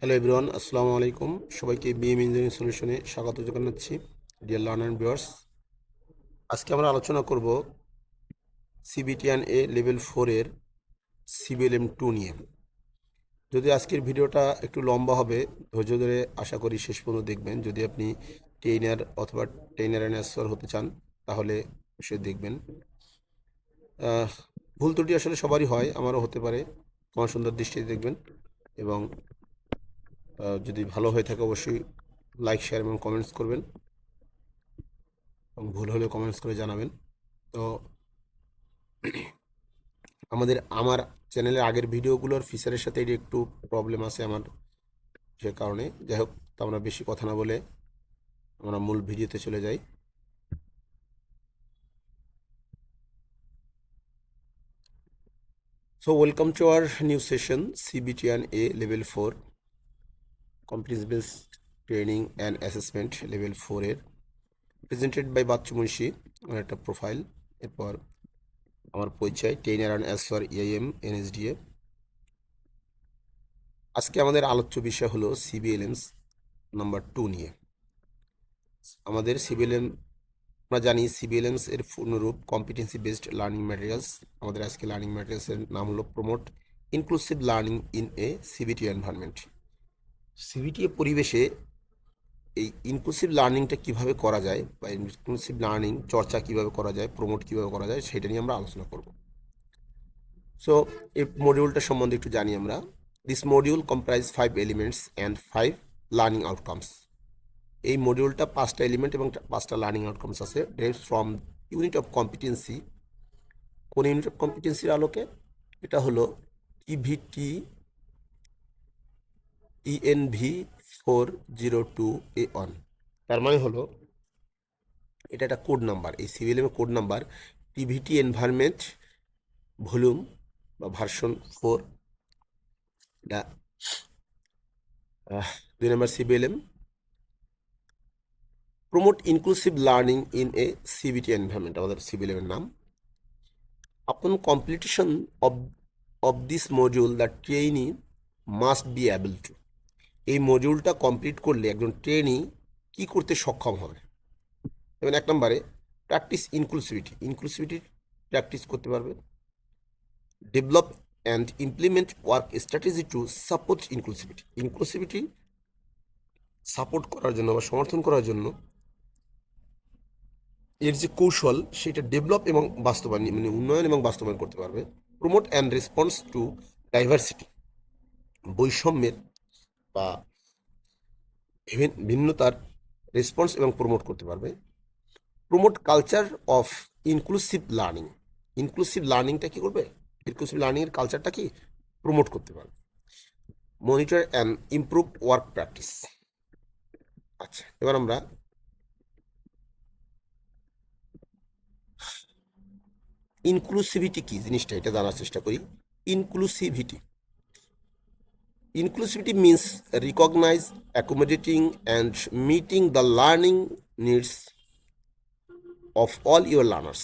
Hello everyone, আসসালামু আলাইকুম। সবাইকে বিএম ইঞ্জিনিয়ারিং সলিউশনে স্বাগত জানাচ্ছি। ডিয়ার লার্নার এন্ড ভিউয়ার্স, আজকে আমরা আলোচনা করব সিবিটিয়ান এ লেভেল 4 এর সিবিএলএম 2 নিয়ে। যদি আজকের ভিডিওটা একটু লম্বা হবে, ধৈর্য ধরে আশা করি শেষ পর্যন্ত দেখবেন। যদি আপনি ট্রেনার অথবা ট্রেনার অ্যান্ড অ্যাসেসর হতে চান তাহলে সে দেখবেন। আহ, ভুল ত্রুটি আসলে সবারই হয়, আমারও হতে পারে। আমার সুন্দর দৃষ্টিতে দেখবেন এবং যদি ভালো হয়ে থাকে অবশ্যই লাইক, শেয়ার এবং কমেন্টস করবেন এবং ভুল হলে কমেন্টস করে জানাবেন। তো আমার চ্যানেলের আগের ভিডিওগুলোর ফিচারের সাথে এটি একটু প্রবলেম আছে আমার, সে কারণে যাই হোক, তো আমরা বেশি কথা না বলে আমরা মূল ভিডিওতে চলে যাই। So welcome to our new session সিবিটিয়ান a level 4 competence based training and assessment level 4 এর প্রেজেন্টেড বাই বাচ্চু মুন্সি। আমার একটা প্রোফাইল, এরপর আমার পরিচয় ট্রেনার অ্যান্ড অ্যাসেসর ইআইএম এনএসডিএ। আজকে আমাদের আলোচ্য বিষয় হলো সিবিএলএমস নাম্বার 2 নিয়ে। আমাদের সিবিএলএম, আমরা জানি সিবিএলএমস এর পূর্ণরূপ কম্পিটেন্সি বেসড লার্নিং ম্যাটেরিয়ালস। আমাদের আজকে লার্নিং ম্যাটেরিয়ালসের নাম হলো promote inclusive learning in a CBT environment. CBT পরিবেশে এই ইনক্লুসিভ লার্নিংটা কিভাবে করা যায় বা ইনক্লুসিভ লার্নিং চর্চা কিভাবে করা যায়, প্রমোট কিভাবে করা যায়, সেটা নিয়ে আমরা আলোচনা করব। সো এই মডিউলটা সম্বন্ধে একটু জানি আমরা। This module comprise 5 elements and 5 learning outcomes. এই মডিউলটা 5টা এলিমেন্ট এবং 5টা লার্নিং আউটকামস আছে। ডেরিভস ফ্রম ইউনিট অফ কম্পিটেন্সি। কোন ইউনিট অফ কম্পিটেন্সির আলোকে? এটা হলো ইভিটি ইএনভি 402A1। তার মানে হলো এটা একটা কোড নাম্বার, এই সিভিএলএম এর code number TVT environment volume বা ভার্সন 4। এটা 2 নম্বর CVLM promote inclusive learning in a CBT environment, আমাদের সিভিএলএম এর নাম। Upon completion of this module, the trainee must be able to, এই মডিউলটা কমপ্লিট করলে একজন ট্রেনি কি করতে সক্ষম হবে? যেমন 1 নম্বরে প্র্যাকটিস ইনক্লুসিভিটি প্র্যাকটিস করতে পারবে। Develop and implement work strategy to support inclusivity support করার জন্য বা সমর্থন করার জন্য এর যে কৌশল সেটা ডেভেলপ এবং বাস্তবায়ন, মানে উন্নয়ন এবং বাস্তবায়ন করতে পারবে। Promote and response to diversity, বৈষম্যের বা ভিন্নতার রেসপন্স এবং প্রমোট করতে পারবে। Promote culture of inclusive learning, inclusive লার্নিংটা কি করবে? ইনক্লুসিভ লার্নিংয়ের কালচারটা কি প্রমোট করতে পারবে। Monitor and improve work practice. আচ্ছা, এবার আমরা ইনক্লুসিভিটি কি জিনিসটা এটা জানার চেষ্টা করি। Inclusivity Inclusivity means recognize, accommodating, and meeting the learning needs of all your learners.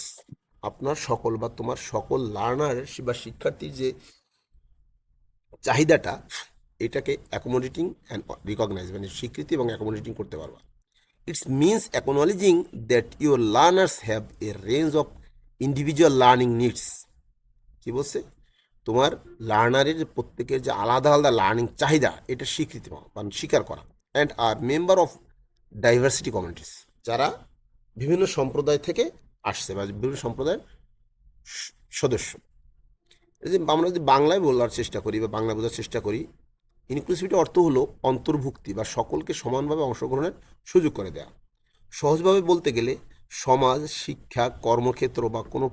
আপনার সকল বা তোমার সকল লার্নার বা শিক্ষার্থীর যে চাহিদাটা, এটাকে অ্যাকোমোডেটিং অ্যান্ড রিকগনাইজ, মানে স্বীকৃতি এবং অ্যাকোমোডেটিং করতে পারবা। It's means অ্যাকনোলজিং that your learners have a range of individual learning needs. কি বলছে? তোমার লার্নারের প্রত্যেকের যে আলাদা আলাদা লার্নিং চাহিদা, এটা স্বীকৃতি মানে স্বীকার করা। অ্যান্ড আর মেম্বার অফ ডাইভার্সিটি কমিউনিটিস, যারা বিভিন্ন সম্প্রদায় থেকে আসছে বা বিভিন্ন সম্প্রদায়ের সদস্য। এই যে আমরা যদি বাংলায় বলার চেষ্টা করি বা বাংলা বোঝার চেষ্টা করি, ইনক্লুসিভিটি অর্থ হলো অন্তর্ভুক্তি বা সকলকে সমানভাবে অংশগ্রহণের সুযোগ করে দেওয়া। সহজভাবে বলতে গেলে সমাজ, শিক্ষা, কর্মক্ষেত্র বা কোনো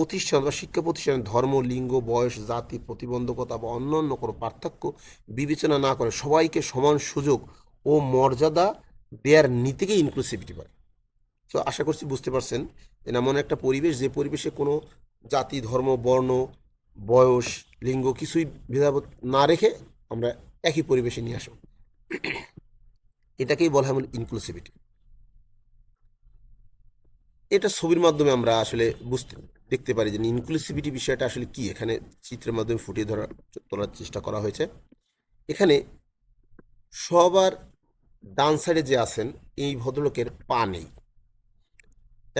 প্রতিষ্ঠান বা শিক্ষা প্রতিষ্ঠানে ধর্ম, লিঙ্গ, বয়স, জাতি, প্রতিবন্ধকতা বা অন্যান্য কোনো পার্থক্য বিবেচনা না করে সবাইকে সমান সুযোগ ও মর্যাদা দেওয়ার নীতিকে ইনক্লুসিভিটি বলে। তো আশা করছি বুঝতে পারছেন, এমন একটা পরিবেশ যে পরিবেশে কোনো জাতি, ধর্ম, বর্ণ, বয়স, লিঙ্গ কিছুই ভেদাভেদ না রেখে আমরা একই পরিবেশে নিয়ে আসব, এটাকেই বলা হয় ইনক্লুসিভিটি। এটা ছবির মাধ্যমে আমরা আসলে দেখতে পারি যে ইনক্লুসিভিটি বিষয়টা আসলে কি, এখানে চিত্রের মাধ্যমে ফুটিয়ে তোলার চেষ্টা করা হয়েছে। এখানে সবার ডান সাইডে যে আছেন এই ভদ্রলোকের পা নেই,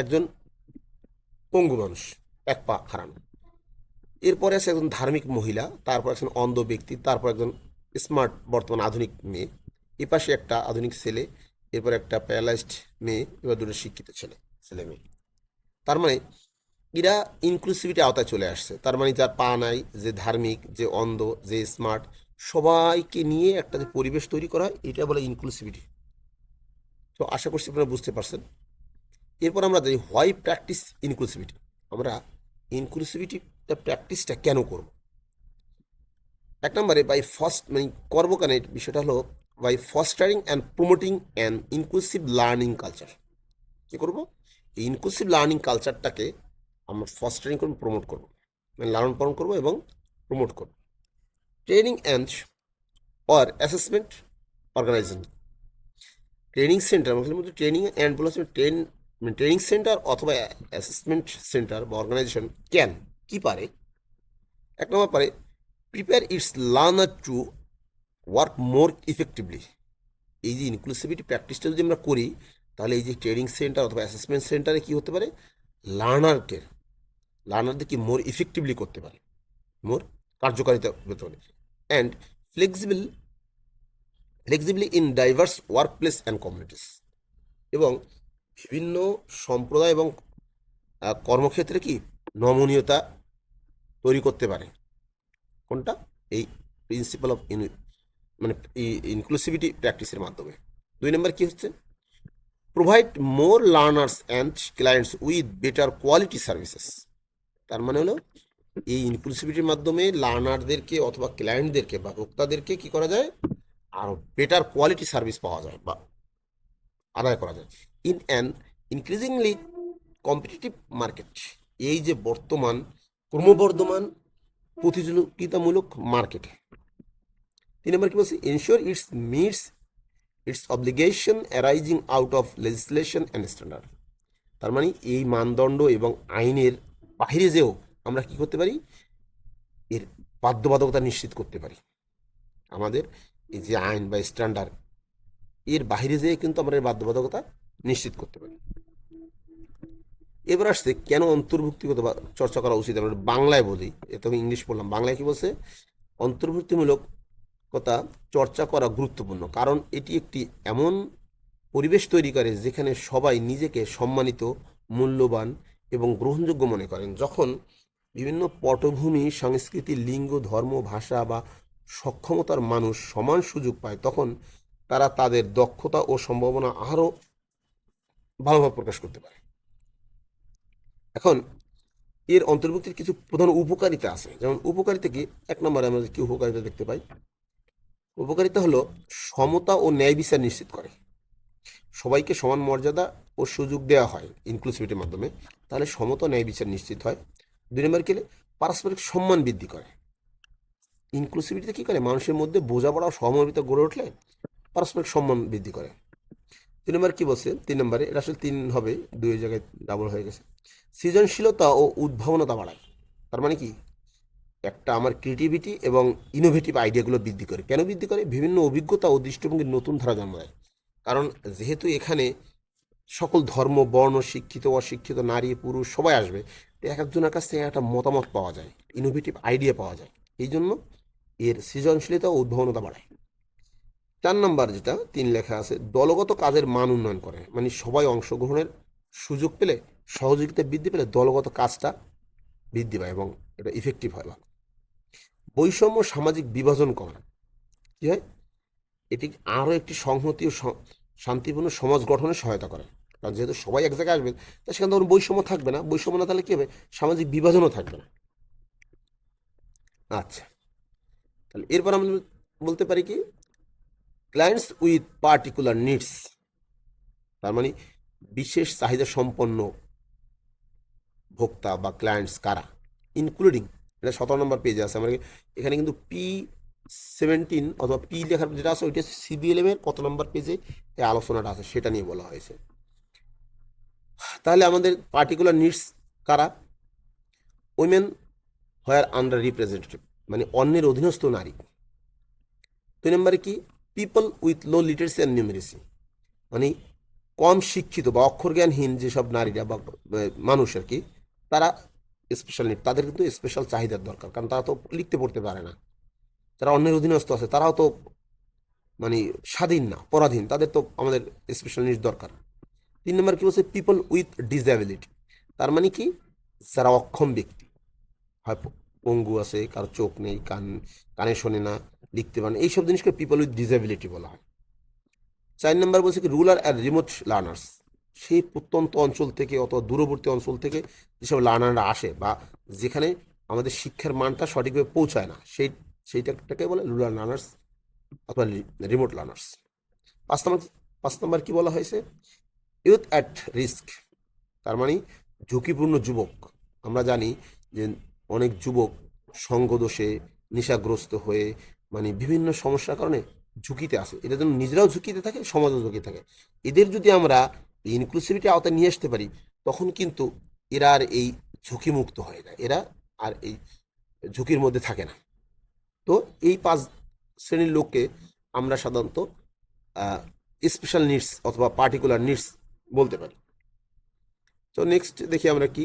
একজন পঙ্গু মানুষ, এক পা হারানো। এরপরে আছে একজন ধার্মিক মহিলা, তারপর একজন অন্ধ ব্যক্তি, তারপর একজন স্মার্ট বর্তমান আধুনিক মেয়ে, এপাশে একটা আধুনিক ছেলে, এরপর একটা প্যারালাইজড মেয়ে, এবার দুটো শিক্ষিত ছেলে মেয়ে। তার মানে এরা ইনক্লুসিভিটি আওতায় চলে আসছে। তার মানে যার পা নাই, যে ধার্মিক, যে অন্ধ, যে স্মার্ট, সবাইকে নিয়ে একটা যে পরিবেশ তৈরি করা হয়, এটা বলে ইনক্লুসিভিটি। তো আশা করছি আপনারা বুঝতে পারছেন। এরপর আমরা জানি হোয়াই প্র্যাকটিস ইনক্লুসিভিটি। আমরা ইনক্লুসিভিটিটা প্র্যাকটিসটা কেন করব? এক নম্বরে বাই ফার্স্ট মানে করবো কেন বিষয়টা হলো by fostering and promoting an inclusive learning culture. কী করবো? এই ইনক্লুসিভ লার্নিং কালচারটাকে আমরা ফস্টারিং করবো, প্রমোট করবো, মানে লালন পালন করবো এবং প্রমোট করবো। Training and or assessment organising. Training centre মধ্যে ট্রেনিং অ্যান্ড বলা হচ্ছে ট্রেনিং সেন্টার অথবা অ্যাসেসমেন্ট সেন্টার বা অর্গানাইজেশন ক্যান কি পারে? এক নম্বর পারে prepare its learner to work more effectively. এই যে ইনক্লুসিভিটি প্র্যাকটিসটা যদি আমরা করি, তাহলে এই যে ট্রেনিং সেন্টার অথবা অ্যাসেসমেন্ট সেন্টারে কী হতে পারে? লার্নারদের কি মোর ইফেক্টিভলি করতে পারে, মোর কার্যকারিতা হতে পারে। And flexibly in diverse workplace and communities. এবং বিভিন্ন সম্প্রদায় এবং কর্মক্ষেত্রে কি নমনীয়তা তৈরি করতে পারে। কোনটা? এই প্রিন্সিপাল অফ মানে ইনক্লুসিভিটি প্র্যাকটিসের মাধ্যমে। 2 নম্বর কি হচ্ছে? Provide more learners and clients with better quality services. তার মানে হলো এই ইনক্লুসিভিটির মাধ্যমে লার্নারদেরকে অথবা ক্লায়েন্টদেরকে বা ভোক্তাদেরকে কি করা যায়? আরও বেটার কোয়ালিটি সার্ভিস পাওয়া যায় বা আদায় করা যায় in an increasingly competitive market. এই যে বর্তমান ক্রমবর্ধমান প্রতিযোগিতামূলক মার্কেটে। 3 নম্বর কি বলছি? Ensure it's meets it's obligation arising out of legislation and standard. তার মানে এই মানদণ্ড এবং আইনের বাহিরে যেও আমরা কি করতে পারি? এর বাধ্যবাধকতা নিশ্চিত করতে পারি। আমাদের এই যে আইন বা স্ট্যান্ডার্ড, এর বাহিরে যেয়ে কিন্তু আমরা এর বাধ্যবাধকতা নিশ্চিত করতে পারি। এবার আসছে কেন অন্তর্ভুক্তিগত বা চর্চা করা উচিত। আমরা বাংলায় বলি, এত আমি ইংলিশ বললাম, বাংলায় কি বলছে? অন্তর্ভুক্তিমূলকতা চর্চা করা গুরুত্বপূর্ণ কারণ এটি একটি এমন পরিবেশ তৈরি করে যেখানে সবাই নিজেকে সম্মানিত, মূল্যবান এবং গ্রহণযোগ্য মনে করেন। যখন বিভিন্ন পটভূমি, সংস্কৃতি, লিঙ্গ, ধর্ম, ভাষা বা সক্ষমতার মানুষ সমান সুযোগ পায়, তখন তারা তাদের দক্ষতা ও সম্ভাবনা আরও ভালোভাবে প্রকাশ করতে পারে। এখন এর অন্তর্ভুক্তির কিছু প্রধান উপকারিতা আছে। যেমন উপকারিতা কি? 1 নম্বরে আমরা কি উপকারিতা দেখতে পাই? উপকারিতা হলো সমতা ও ন্যায় বিচার নিশ্চিত করে। সবাইকে সমান মর্যাদা ও সুযোগ দেওয়া হয় ইনক্লুসিভিটির মাধ্যমে, তাহলে সমতা ও ন্যায় বিচার নিশ্চিত হয়। 2 নম্বর কি? পারস্পরিক সম্মান বৃদ্ধি করে। ইনক্লুসিভিটিতে কী করে? মানুষের মধ্যে বোঝাপড়া ও সহমর্মিতা গড়ে উঠলে পারস্পরিক সম্মান বৃদ্ধি করে। 2 নম্বর কি বলছে? 3 নম্বরে, এটা আসলে 3 হবে, 2 জায়গায় ডাবল হয়ে গেছে। সৃজনশীলতা ও উদ্ভাবনতা বাড়ায়। তার মানে কি? একটা আমার ক্রিয়েটিভিটি এবং ইনোভেটিভ আইডিয়াগুলো বৃদ্ধি করে। কেন বৃদ্ধি করে? বিভিন্ন অভিজ্ঞতা ও দৃষ্টিভঙ্গির নতুন ধারা জন্ম দেয়। কারণ যেহেতু এখানে সকল ধর্ম, বর্ণ, শিক্ষিত, অশিক্ষিত, নারী, পুরুষ সবাই আসবে, তো এক একজনের কাছ থেকে একটা মতামত পাওয়া যায়, ইনোভেটিভ আইডিয়া পাওয়া যায়। এই জন্য এর সৃজনশীলতা ও উদ্ভাবনতা বাড়ায়। 4 নম্বর যেটা 3 লেখা আছে, দলগত কাজের মান উন্নয়ন করে। মানে সবাই অংশগ্রহণের সুযোগ পেলে, সহযোগিতা বৃদ্ধি পেলে দলগত কাজটা বৃদ্ধি পায় এবং এটা ইফেক্টিভ হয় ভালো। বৈষম্য, সামাজিক বিভাজন কমায়। কী হয়? এটি আরও একটি সংহতি ও শান্তিপূর্ণ সমাজ গঠনে সহায়তা করে। কারণ যেহেতু সবাই এক জায়গায় আসবে, তা সেখানে তখন বৈষম্য থাকবে না। বৈষম্য না থাকলে কী হবে? সামাজিক বিভাজনও থাকবে না। আচ্ছা, তাহলে এরপর আমরা বলতে পারি কি? Clients with particular needs. তার মানে বিশেষ চাহিদা সম্পন্ন ভোক্তা বা ক্লায়েন্টস কারা? ইনক্লুডিং, এটা 17 নম্বর পেজে আছে। আমরা এখানে কিন্তু P17 অথবা পি লেখার যেটা আছে ওইটা CBLM এর কত নম্বর পেজে এই আলোচনাটা আছে সেটা নিয়ে বলা হয়েছে। তাহলে আমাদের পার্টিকুলার নিডস কারা? উইমেন হোয়ার আন্ডার রিপ্রেজেন্টেটিভ, মানে অন্যের অধীনস্থ নারী। 2 নম্বরে কি? People with low literacy and numeracy, মানে কম শিক্ষিত বা অক্ষর জ্ঞানহীন যেসব নারীরা বা মানুষ আর কি, তারা স্পেশাল নিড, তাদের কিন্তু স্পেশাল চাহিদার দরকার, কারণ তারা তো লিখতে পড়তে পারে না, যারা অন্যের অধীনস্থ আছে তারাও তো মানে স্বাধীন না, পরাধীন, তাদের তো আমাদের স্পেশাল নিড দরকার। 3 নম্বর কি বলছে, পিপল উইথ ডিসএবিলিটি, তার মানে কি যারা অক্ষম ব্যক্তি, হয় পঙ্গু আছে, কারো চোখ নেই, কানে শোনে না, লিখতে পারে না, এইসব জিনিসকে পিপল উইথ ডিসএবিলিটি বলা হয়। 4 নম্বর বলছে কি রুরাল অ্যান্ড রিমোট লার্নার্স, সেই প্রত্যন্ত অঞ্চল থেকে অথবা দূরবর্তী অঞ্চল থেকে যেসব লার্নাররা আসে বা যেখানে আমাদের শিক্ষার মানটা সঠিকভাবে পৌঁছায় না, সেইটাকে বলে রুরাল লার্নার্স অথবা রিমোট লার্নার্স। 5 নম্বর 5 নম্বর কি বলা হয়েছে, ইউথ অ্যাট রিস্ক, তার মানে ঝুঁকিপূর্ণ যুবক। আমরা জানি যে অনেক যুবক সঙ্গদোষে নেশাগ্রস্ত হয়ে মানে বিভিন্ন সমস্যার কারণে ঝুঁকিতে আসে, এদের জন্য নিজেরাও ঝুঁকিতে থাকে, সমাজও ঝুঁকি থাকে। এদের যদি আমরা ইনক্লুসিভিটি আওতায় নিয়ে আসতে পারি, তখন কিন্তু এরা আর এই ঝুঁকিমুক্ত হয়ে যায়, এরা আর এই ঝুঁকির মধ্যে থাকে না। তো এই 5 শ্রেণীর লোককে আমরা সাধারণত স্পেশাল নিডস অথবা পার্টিকুলার নিডস বলতে পারি। তো নেক্সট দেখি আমরা কি,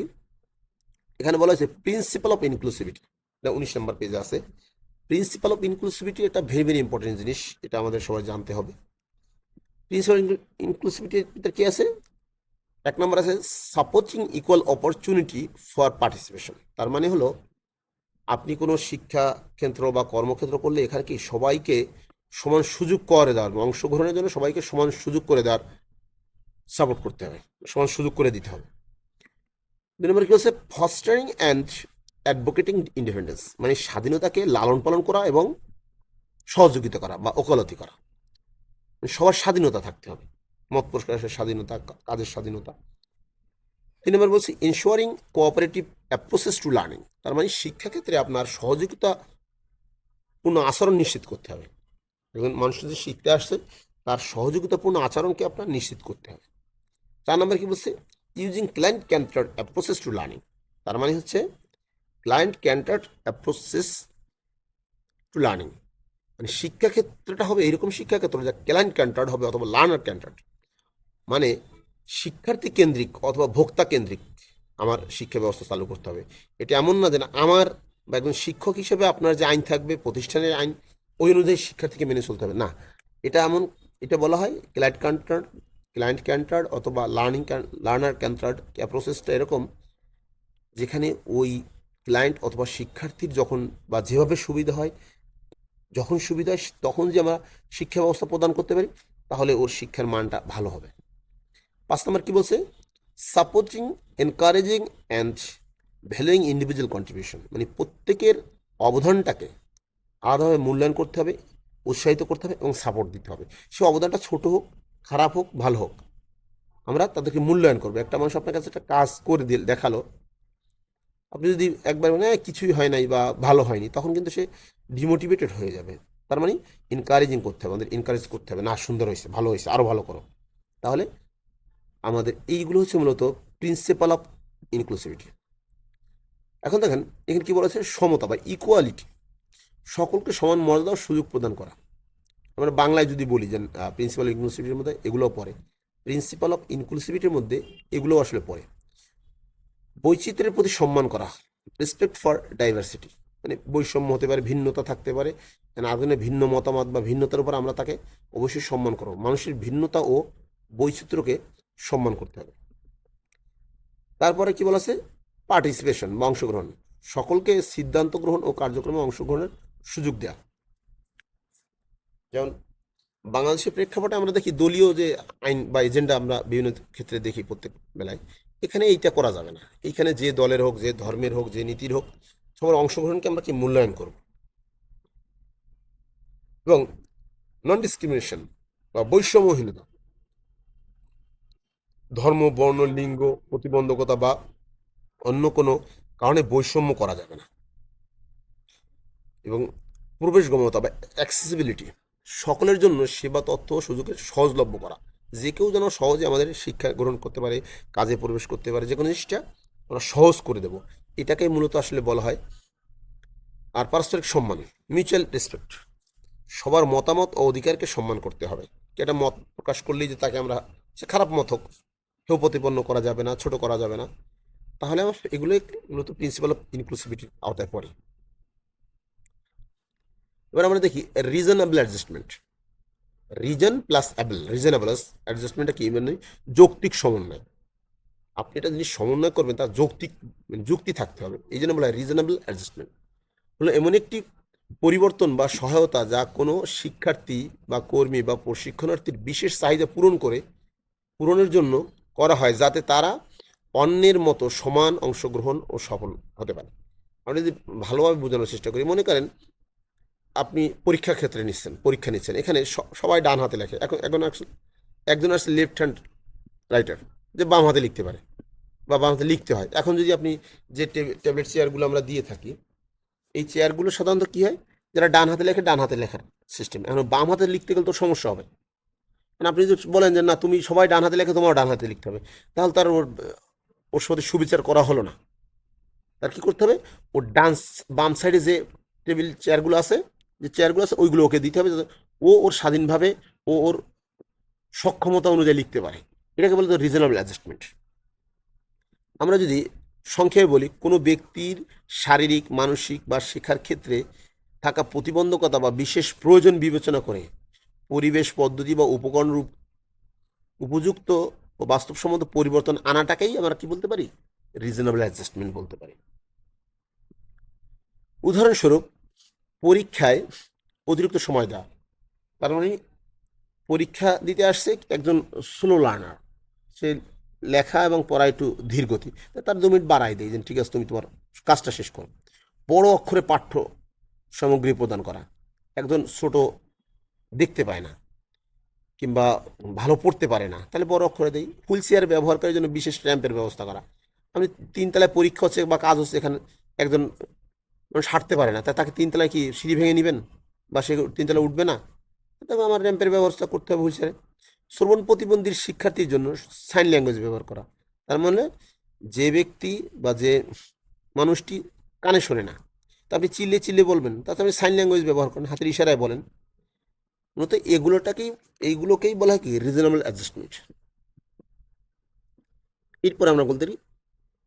এখানে বলা হয়েছে প্রিন্সিপাল অফ ইনক্লুসিভিটি, এটা 19 নম্বর পেজে আছে। প্রিন্সিপাল অফ ইনক্লুসিভিটি এটা ভেরি ভেরি ইম্পর্টেন্ট জিনিস, এটা আমাদের সবাই জানতে হবে। প্রিন্সিপাল ইনক্লুসিভিটির কি আছে, 1 নম্বর আছে supporting equal opportunity for participation, তার মানে হলো আপনি কোনো শিক্ষা ক্ষেত্র বা কর্মক্ষেত্র করলে এখানে কি সবাইকে সমান সুযোগ করে দেওয়ার, অংশগ্রহণের জন্য সবাইকে সমান সুযোগ করে দেওয়ার সাপোর্ট করতে হবে, সমান সুযোগ করে দিতে হবে। 2 নম্বর কি হচ্ছে ফস্টারিং অ্যান্ড অ্যাডভোকেটিং ইন্ডিপেন্ডেন্স, মানে স্বাধীনতাকে লালন পালন করা এবং সহযোগিতা করা বা ওকালতি করা, সবার স্বাধীনতা থাকতে হবে, মত প্রকাশের স্বাধীনতা, কাজের স্বাধীনতা। 3 নম্বর বলছি ইনশোয়ারিং কোঅপারেটিভ অ্যাপ্রোচেস টু লার্নিং, তার মানে শিক্ষাক্ষেত্রে আপনার সহযোগিতাপূর্ণ আচরণ নিশ্চিত করতে হবে। দেখুন মানুষ যে শিখতে আসছে তার সহযোগিতাপূর্ণ আচরণকে আপনার নিশ্চিত করতে হবে। 4 নম্বর কি বলছে using client centred approaches to learning, তার মানে হচ্ছে client centred approaches to learning, মানে শিক্ষাক্ষেত্রটা হবে এরকম শিক্ষাক্ষেত্র যা ক্লায়েন্ট ক্যান্টার্ড হবে অথবা লার্নার ক্যান্টার্ড, মানে শিক্ষার্থী কেন্দ্রিক অথবা ভোক্তা কেন্দ্রিক আমার শিক্ষা ব্যবস্থা চালু করতে হবে। এটা এমন না যে না আমার বা একজন শিক্ষক হিসেবে আপনার যে আইন থাকবে প্রতিষ্ঠানের আইন ওই অনুযায়ী শিক্ষার্থীকে মেনে চলতে হবে না, এটা এমন, এটা বলা হয় ক্লায়েন্ট ক্যান্টার্ড অথবা লার্নার ক্যান্টার্ড প্রসেসটা এরকম, যেখানে ওই ক্লায়েন্ট অথবা শিক্ষার্থীর যখন বা যেভাবে সুবিধা হয়, যখন সুবিধা হয় তখন যে আমরা শিক্ষা ব্যবস্থা প্রদান করতে পারি, তাহলে ওর শিক্ষার মানটা ভালো হবে। 5 নম্বর কি বলছে supporting encouraging and ভ্যালুইং individual contribution, মানে প্রত্যেকের অবদানটাকে আলাদাভাবে মূল্যায়ন করতে হবে, উৎসাহিত করতে হবে এবং সাপোর্ট দিতে হবে। সে অবদানটা ছোট হোক, খারাপ হোক, ভালো হোক, আমরা তাদেরকে মূল্যায়ন করবো। একটা মানুষ আপনার কাছে একটা কাজ করে দেখালো, আপনি যদি একবার মানে কিছুই হয় নাই বা ভালো হয়নি, তখন কিন্তু সে ডিমোটিভেটেড হয়ে যাবে। তার মানে এনকারেজিং করতে হবে, আমাদের এনকারেজ করতে হবে, না সুন্দর হয়েছে, ভালো হয়েছে, আরও ভালো করো। তাহলে আমাদের এইগুলো হচ্ছে মূলত প্রিন্সিপাল অফ ইনক্লুসিভিটি। এখন দেখেন এখানে কি বলেছে সমতা বা ইকুয়ালিটি, সকলকে সমান মর্যাদা ও সুযোগ প্রদান করা। আমরা বাংলায় যদি বলি যে প্রিন্সিপাল ইনক্লুসিভিটির মধ্যে এগুলোও পড়ে, প্রিন্সিপাল অফ ইনক্লুসিভিটির মধ্যে এগুলোও আসলে পড়ে। বৈচিত্র্যের প্রতি সম্মান করা, রেসপেক্ট ফর ডাইভার্সিটি, মানে বৈষম্য হতে পারে, ভিন্নতা থাকতে পারে, আগুনে ভিন্ন মতামত বা ভিন্নতার উপর আমরা তাকে অবশ্যই সম্মান করব, মানুষের ভিন্নতা ও বৈচিত্র্যকে সম্মান করতে হবে। তারপরে কি বলা আছে পার্টিসিপেশন বা অংশগ্রহণ, সকলকে সিদ্ধান্ত গ্রহণ ও কার্যক্রমে অংশগ্রহণের সুযোগ দেওয়া। যেমন বাংলাদেশের প্রেক্ষাপটে আমরা দেখি দলীয় যে আইন বা এজেন্ডা আমরা বিভিন্ন ক্ষেত্রে দেখি প্রত্যেক বেলায়, এখানে এইটা করা যাবে না। এইখানে যে দলের হোক, যে ধর্মের হোক, যে নীতির হোক, সবার অংশগ্রহণকে আমরা কি মূল্যায়ন করব। এবং নন ডিসক্রিমিনেশন বা বৈষম্যহীনতা, ধর্ম, বর্ণ, লিঙ্গ, প্রতিবন্ধকতা বা অন্য কোনো কারণে বৈষম্য করা যাবে না। এবং প্রবেশগম্যতা বা অ্যাক্সেসিবিলিটি, সকলের জন্য সেবা, তথ্য ও সুযোগের সহজলভ্য করা, যে কেউ যেন সহজে আমাদের শিক্ষা গ্রহণ করতে পারে, কাজে প্রবেশ করতে পারে, যে কোনো জিনিসটা আমরা সহজ করে দেব, এটাকেই মূলত আসলে বলা হয়। আর পারস্পরিক সম্মান, মিউচুয়াল রেসপেক্ট, সবার মতামত ও অধিকারকে সম্মান করতে হবে। এটা মত প্রকাশ করলেই যে তাকে আমরা, সে খারাপ মত হোক, কেউ প্রতিপন্ন করা যাবে না, ছোট করা যাবে না। তাহলে আমার এগুলোই মূলত প্রিন্সিপাল অফ ইনক্লুসিভিটির আওতায় পড়ে। এবার আমরা দেখি reasonable adjustment. Reason plus able, reasonable অ্যাডজাস্টমেন্টটা কি, মানে যৌক্তিক সমন্বয়। আপনি এটা জিনিস সমন্বয় করবেন, তার যৌক্তিক যুক্তি থাকতে হবে, এই জন্য বলা হয় রিজনেবল অ্যাডজাস্টমেন্ট। হলো এমন একটি পরিবর্তন বা সহায়তা যা কোনো শিক্ষার্থী বা কর্মী বা প্রশিক্ষণার্থীর বিশেষ চাহিদা পূরণের জন্য করা হয়, যাতে তারা অন্যের মতো সমান অংশগ্রহণ ও সফল হতে পারে। আমরা যদি ভালোভাবে বোঝানোর চেষ্টা করি, মনে করেন আপনি পরীক্ষার ক্ষেত্রে পরীক্ষা নিচ্ছেন, এখানে সবাই ডান হাতে লেখে, একজন আসছে লেফট হ্যান্ড রাইটার, যে বাম হাতে লিখতে পারে বা বাম হাতে লিখতে হয়। এখন যদি আপনি যে ট্যাবলেট চেয়ারগুলো আমরা দিয়ে থাকি, এই চেয়ারগুলো সাধারণত কী হয়, যারা ডান হাতে লেখে ডান হাতে লেখার সিস্টেম। এখন বাম হাতে লিখতে গেলে তো সমস্যা হবে। মানে আপনি যদি বলেন যে না তুমি সবাই ডান হাতে লেখে, তোমার ডান হাতে লিখতে হবে, তাহলে তার ওর সাথে সুবিচার করা হলো না। তার কী করতে হবে, ওর বাম সাইডে যে চেয়ারগুলো আছে ওইগুলো ওকে দিতে হবে, যাতে ওর স্বাধীনভাবে ওর সক্ষমতা অনুযায়ী লিখতে পারে। এটাকে বলে তো রিজনেবল অ্যাডজাস্টমেন্ট। আমরা যদি সংক্ষেপে বলি, কোনো ব্যক্তির শারীরিক, মানসিক বা শেখার ক্ষেত্রে থাকা প্রতিবন্ধকতা বা বিশেষ প্রয়োজন বিবেচনা করে পরিবেশ, পদ্ধতি বা উপকরণ উপযুক্ত ও বাস্তবসম্মত পরিবর্তন আনাটাকেই আমরা কি বলতে পারি, রিজনেবল অ্যাডজাস্টমেন্ট বলতে পারি। উদাহরণস্বরূপ, পরীক্ষায় অতিরিক্ত সময় দেওয়া। তার মানে পরীক্ষা দিতে আসছে একজন স্লো লার্নার, সে লেখা এবং পড়া একটু ধীর গতি, তার 2 মিনিট বাড়াই দেয়, যে ঠিক আছে তুমি তোমার কাজটা শেষ করো। বড় অক্ষরে পাঠ্য সামগ্রী প্রদান করা, একজন ছোট দেখতে পায় না কিংবা ভালো পড়তে পারে না, তাহলে বড় অক্ষরে দেই। হুইল চেয়ার ব্যবহারকারীর জন্য বিশেষ র্যাম্পের ব্যবস্থা করা। আপনি 3 তলায় পরীক্ষা হচ্ছে বা কাজ হচ্ছে, এখানে একজন মানুষ হাঁটতে পারে না, তাকে 3 তলায় কি সিঁড়ি ভেঙে নেবেন বা সে 3 তলায় উঠবে না? তবে আমার র্যাম্পের ব্যবস্থা করতে হবে হুইল চেয়ারে। শ্রবণ প্রতিবন্ধীর শিক্ষার্থীর জন্য সাইন ল্যাঙ্গুয়েজ ব্যবহার করা। তার মানে যে ব্যক্তি বা যে মানুষটি কানে শোনে না, তা আপনি চিল্লে বলবেন, তাতে আপনি সাইন ল্যাঙ্গুয়েজ ব্যবহার করেন, হাতের ইশারায় বলেন। মূলত এইগুলোকেই বলা হয় কি, রিজনেবল অ্যাডজাস্টমেন্ট। এরপর আমরা বলতে পারি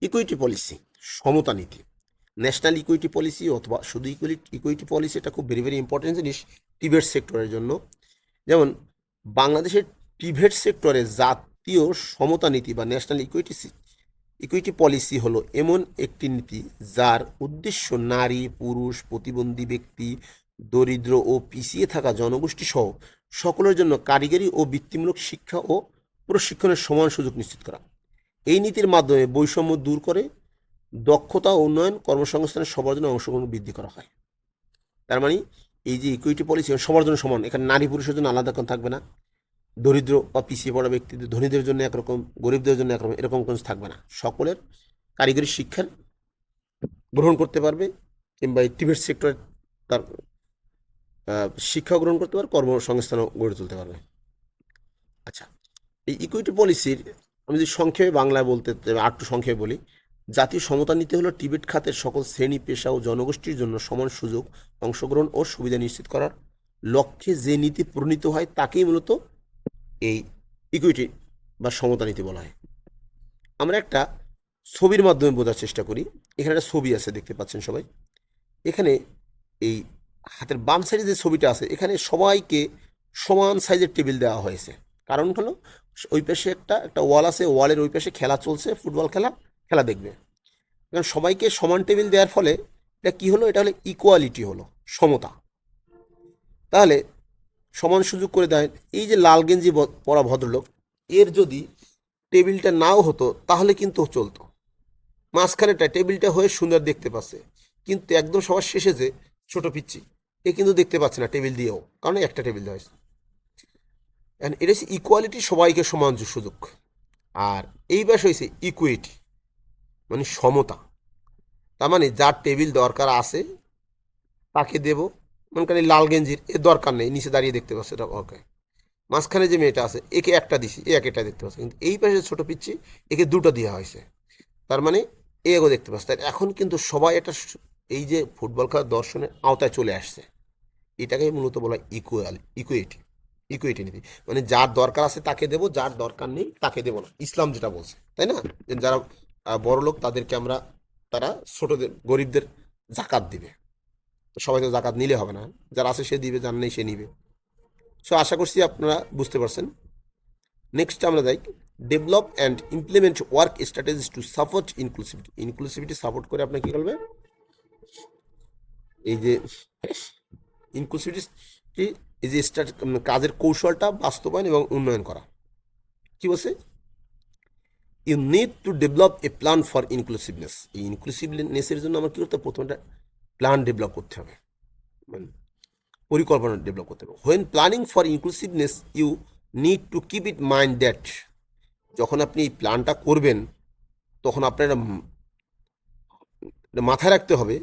ইকুইটি পলিসি, সমতা নীতি। ন্যাশনাল ইকুইটি পলিসি অথবা শুধু ইকুইটি পলিসি, এটা খুব ভেরি ইম্পর্টেন্ট জিনিস টিবেট সেক্টরের জন্য। যেমন বাংলাদেশের টিবেট সেক্টরে জাতীয় সমতা নীতি বা ন্যাশনাল ইকুইটি পলিসি হলো এমন একটি নীতি যার উদ্দেশ্য নারী, পুরুষ, প্রতিবন্ধী ব্যক্তি, দরিদ্র ও পিছিয়ে থাকা জনগোষ্ঠী সহ সকলের জন্য কারিগরি ও বৃত্তিমূলক শিক্ষা ও প্রশিক্ষণের সমান সুযোগ নিশ্চিত করা। এই নীতির মাধ্যমে বৈষম্য দূর করে দক্ষতা উন্নয়ন, কর্মসংস্থানের সবার জন্য অংশগ্রহণ বৃদ্ধি করা হয়। তার মানে এই যে ইকুইটি পলিসি সবার জন্য সমান, এখানে নারী পুরুষের জন্য আলাদা কোন থাকবে না, দরিদ্র বা পিছিয়ে পড়া ব্যক্তিদের, ধনীদের জন্য একরকম, গরিবদের জন্য একরকম, এরকম কোনো থাকবে না। সকলের কারিগরি শিক্ষার গ্রহণ করতে পারবে কিংবা এই টিবেট সেক্টরে তার শিক্ষা গ্রহণ করতে পারবে, কর্মসংস্থানও গড়ে তুলতে পারবে। আচ্ছা, এই ইকুইটি পলিসির আমি যদি সংক্ষেপে বাংলায় বলতে আরেকটু সংক্ষেপে বলি, জাতীয় সমতা নীতি হলো টিবেট খাতের সকল শ্রেণী, পেশা ও জনগোষ্ঠীর জন্য সমান সুযোগ, অংশগ্রহণ ও সুবিধা নিশ্চিত করার লক্ষ্যে যে নীতি প্রণীত হয় তাকেই মূলত এই ইকুইটি বা সমতা নীতি বলা হয়। আমরা একটা ছবির মাধ্যমে বোঝার চেষ্টা করি। এখানে একটা ছবি আছে, দেখতে পাচ্ছেন সবাই। এখানে এই হাতের বাম সাইডে যে ছবিটা আছে, এখানে সবাইকে সমান সাইজের টেবিল দেওয়া হয়েছে। কারণ হলো ওই পাশে একটা ওয়াল আছে, ওয়ালের ওই পাশে খেলা চলছে, ফুটবল খেলা দেখবে। কারণ সবাইকে সমান টেবিল দেওয়ার ফলে এটা কি হলো, এটা হলো ইকুয়ালিটি, হলো সমতা। তাহলে সমান সুযোগ করে দেয়। এই যে লাল গেঞ্জি পরা ভদ্রলোক, এর যদি টেবিলটা নাও হতো তাহলে কিন্তু চলতো, মাঝখানেটা টেবিলটা হয়ে সুন্দর দেখতে পাচ্ছে, কিন্তু একদম সবার শেষে যে ছোট পিচ্ছি, এ কিন্তু দেখতে পাচ্ছে না টেবিল দিয়েও, কারণ একটা টেবিল দেওয়া হয়েছে। এটা হচ্ছে ইকুয়ালিটি, সবাইকে সমান সুযোগ। আর এই ব্যাস হয়েছে ইকুইটি, মানে সমতা। তার মানে যার টেবিল দরকার আছে তাকে দেব। মনে করেন লাল গেঞ্জির এর দরকার নেই, নিচে দাঁড়িয়ে দেখতে পাচ্ছে, এটা ওকে। মাঝখানে যে মেয়েটা আছে, একে একটা দিছি, একটা দেখতে পাচ্ছে, কিন্তু এই পাশে ছোট পিচ্ছি, একে 2টা দেওয়া হয়েছে। তার মানে এগো দেখতে পাচ্ছে। তাই এখন কিন্তু সবাই এটা এই যে ফুটবল খেলার দর্শনের আওতায় চলে আসছে। এটাকে মূলত বলা হয় ইকুইটি নীতি। মানে যার দরকার আছে তাকে দেবো, যার দরকার নেই তাকে দেবো না, ইসলাম যেটা বলছে, তাই না? যে যারা বড় লোক তাদেরকে আমরা, তারা ছোটদের গরিবদের জাকাত দিবে। তো সবাই তো জাকাত নিলে হবে না, যার আছে সে দিবে, যার নেই সে নিবে। সো আশা করছি আপনারা বুঝতে পারছেন। নেক্সট আমরা যাই, develop and implement work strategies to support inclusivity. Inclusivity support করে আপনার কী করবে, এই যে ইনক্লুসিভিটি, এই যে কাজের কৌশলটা বাস্তবায়ন এবং উন্নয়ন করা। কি বলছে, you need to develop a plan for inclusiveness. এই ইনক্লুসিভনেসের জন্য আমার কী করতে হবে, প্রথমে একটা প্ল্যান ডেভেলপ করতে হবে, মানে পরিকল্পনা ডেভেলপ করতে হবে। When planning for inclusiveness you need to keep it mind that, যখন আপনি এই প্ল্যানটা করবেন তখন আপনার মাথায় রাখতে হবে,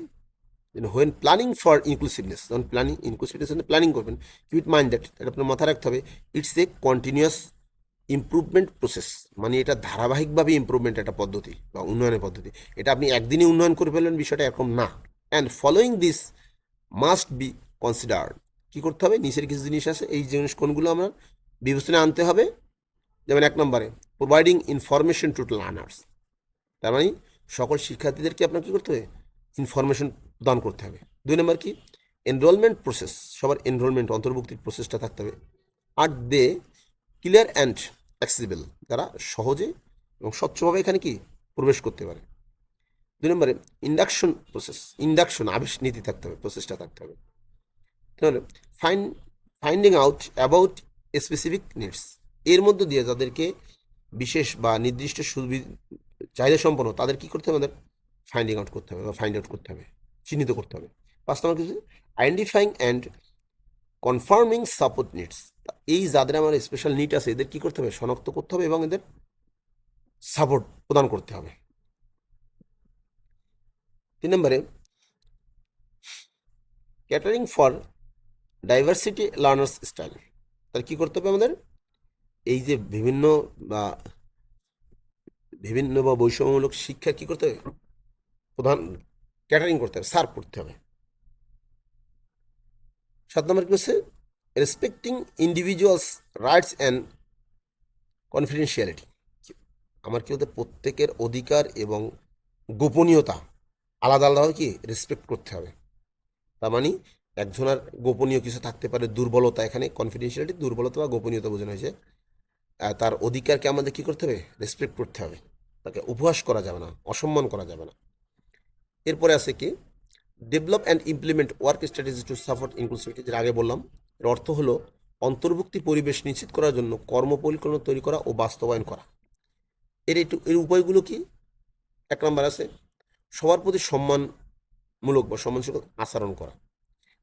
হোয়েন প্ল্যানিং ফর ইনক্লুসিভনেস, যখন ইনক্লুসিভনেস প্ল্যানিং করবেন, কিপ ইট মাইন্ড দ্যাট, এটা আপনার মাথায় রাখতে হবে, it's a continuous improvement process. মানে এটা ধারাবাহিকভাবে ইমপ্রুভমেন্ট একটা পদ্ধতি বা উন্নয়নের পদ্ধতি। এটা আপনি একদিনই উন্নয়ন করে ফেলবেন, বিষয়টা এরকম না। And following this must be considered. কী করতে হবে, নিচের কিছু জিনিস আছে, এই জিনিস কোনগুলো আমরা বিবেচনায় আনতে হবে। যেমন 1 নম্বরে, প্রোভাইডিং ইনফরমেশন টু লার্নার্স। তার মানে সকল শিক্ষার্থীদেরকে আপনার কী করতে হবে, ইনফরমেশন প্রদান করতে হবে। 2 নম্বর কি, এনরোলমেন্ট প্রসেস, সবার এনরোলমেন্ট অন্তর্ভুক্তির প্রসেসটা থাকতে হবে। আর দে ক্লিয়ার অ্যান্ড অ্যাক্সেসিবল, যারা সহজে এবং স্বচ্ছভাবে এখানে কি প্রবেশ করতে পারে। 2 নম্বরে ইন্ডাকশন আবেশ নীতি থাকতে হবে, প্রসেসটা থাকতে হবে। তাহলে finding out about specific needs, এর মধ্য দিয়ে যাদেরকে বিশেষ বা নির্দিষ্ট চাহিদা সম্পন্ন, তাদের কী করতে হবে, আমাদের ফাইন্ডিং আউট করতে হবে বা ফাইন্ড আউট করতে হবে, চিহ্নিত করতে হবে। 5 নম্বর কিছু, identifying and confirming support needs, এই যাদের আমার স্পেশাল নিড আছে এদের কী করতে হবে, শনাক্ত করতে হবে এবং এদের সাপোর্ট প্রদান করতে হবে। 3 নম্বরে, catering for diversity learners style, তাহলে কী করতে হবে আমাদের, এই যে বিভিন্ন বা বৈষম্যমূলক শিক্ষা কী করতে হবে, প্রধান ক্যাটারিং করতে হবে, সার্ভ করতে হবে। 7 নম্বর কি হচ্ছে, respecting individuals rights and confidentiality, আমার কি বলতে, প্রত্যেকের অধিকার এবং গোপনীয়তা আলাদা আলাদাভাবে কি রেসপেক্ট করতে হবে। তার মানে একজনের গোপনীয় কিছু থাকতে পারে, দুর্বলতা, এখানে কনফিডেন্সিয়ালিটি দুর্বলতা বা গোপনীয়তা বোঝানো হয়েছে। তার অধিকারকে আমাদের কী করতে হবে, রেসপেক্ট করতে হবে, তাকে উপহাস করা যাবে না, অসম্মান করা যাবে না। এরপরে আছে কি, develop and implement work strategy to support inclusivity, যেটা আগে বললাম। এর অর্থ হলো অন্তর্ভুক্তি পরিবেশ নিশ্চিত করার জন্য কর্মপরিকল্পনা তৈরি করা ও বাস্তবায়ন করা। এর উপায়গুলো কি, 1 নম্বর আছে, সবার প্রতি সম্মানমূলক বা সম্মানসূচক আচরণ করা,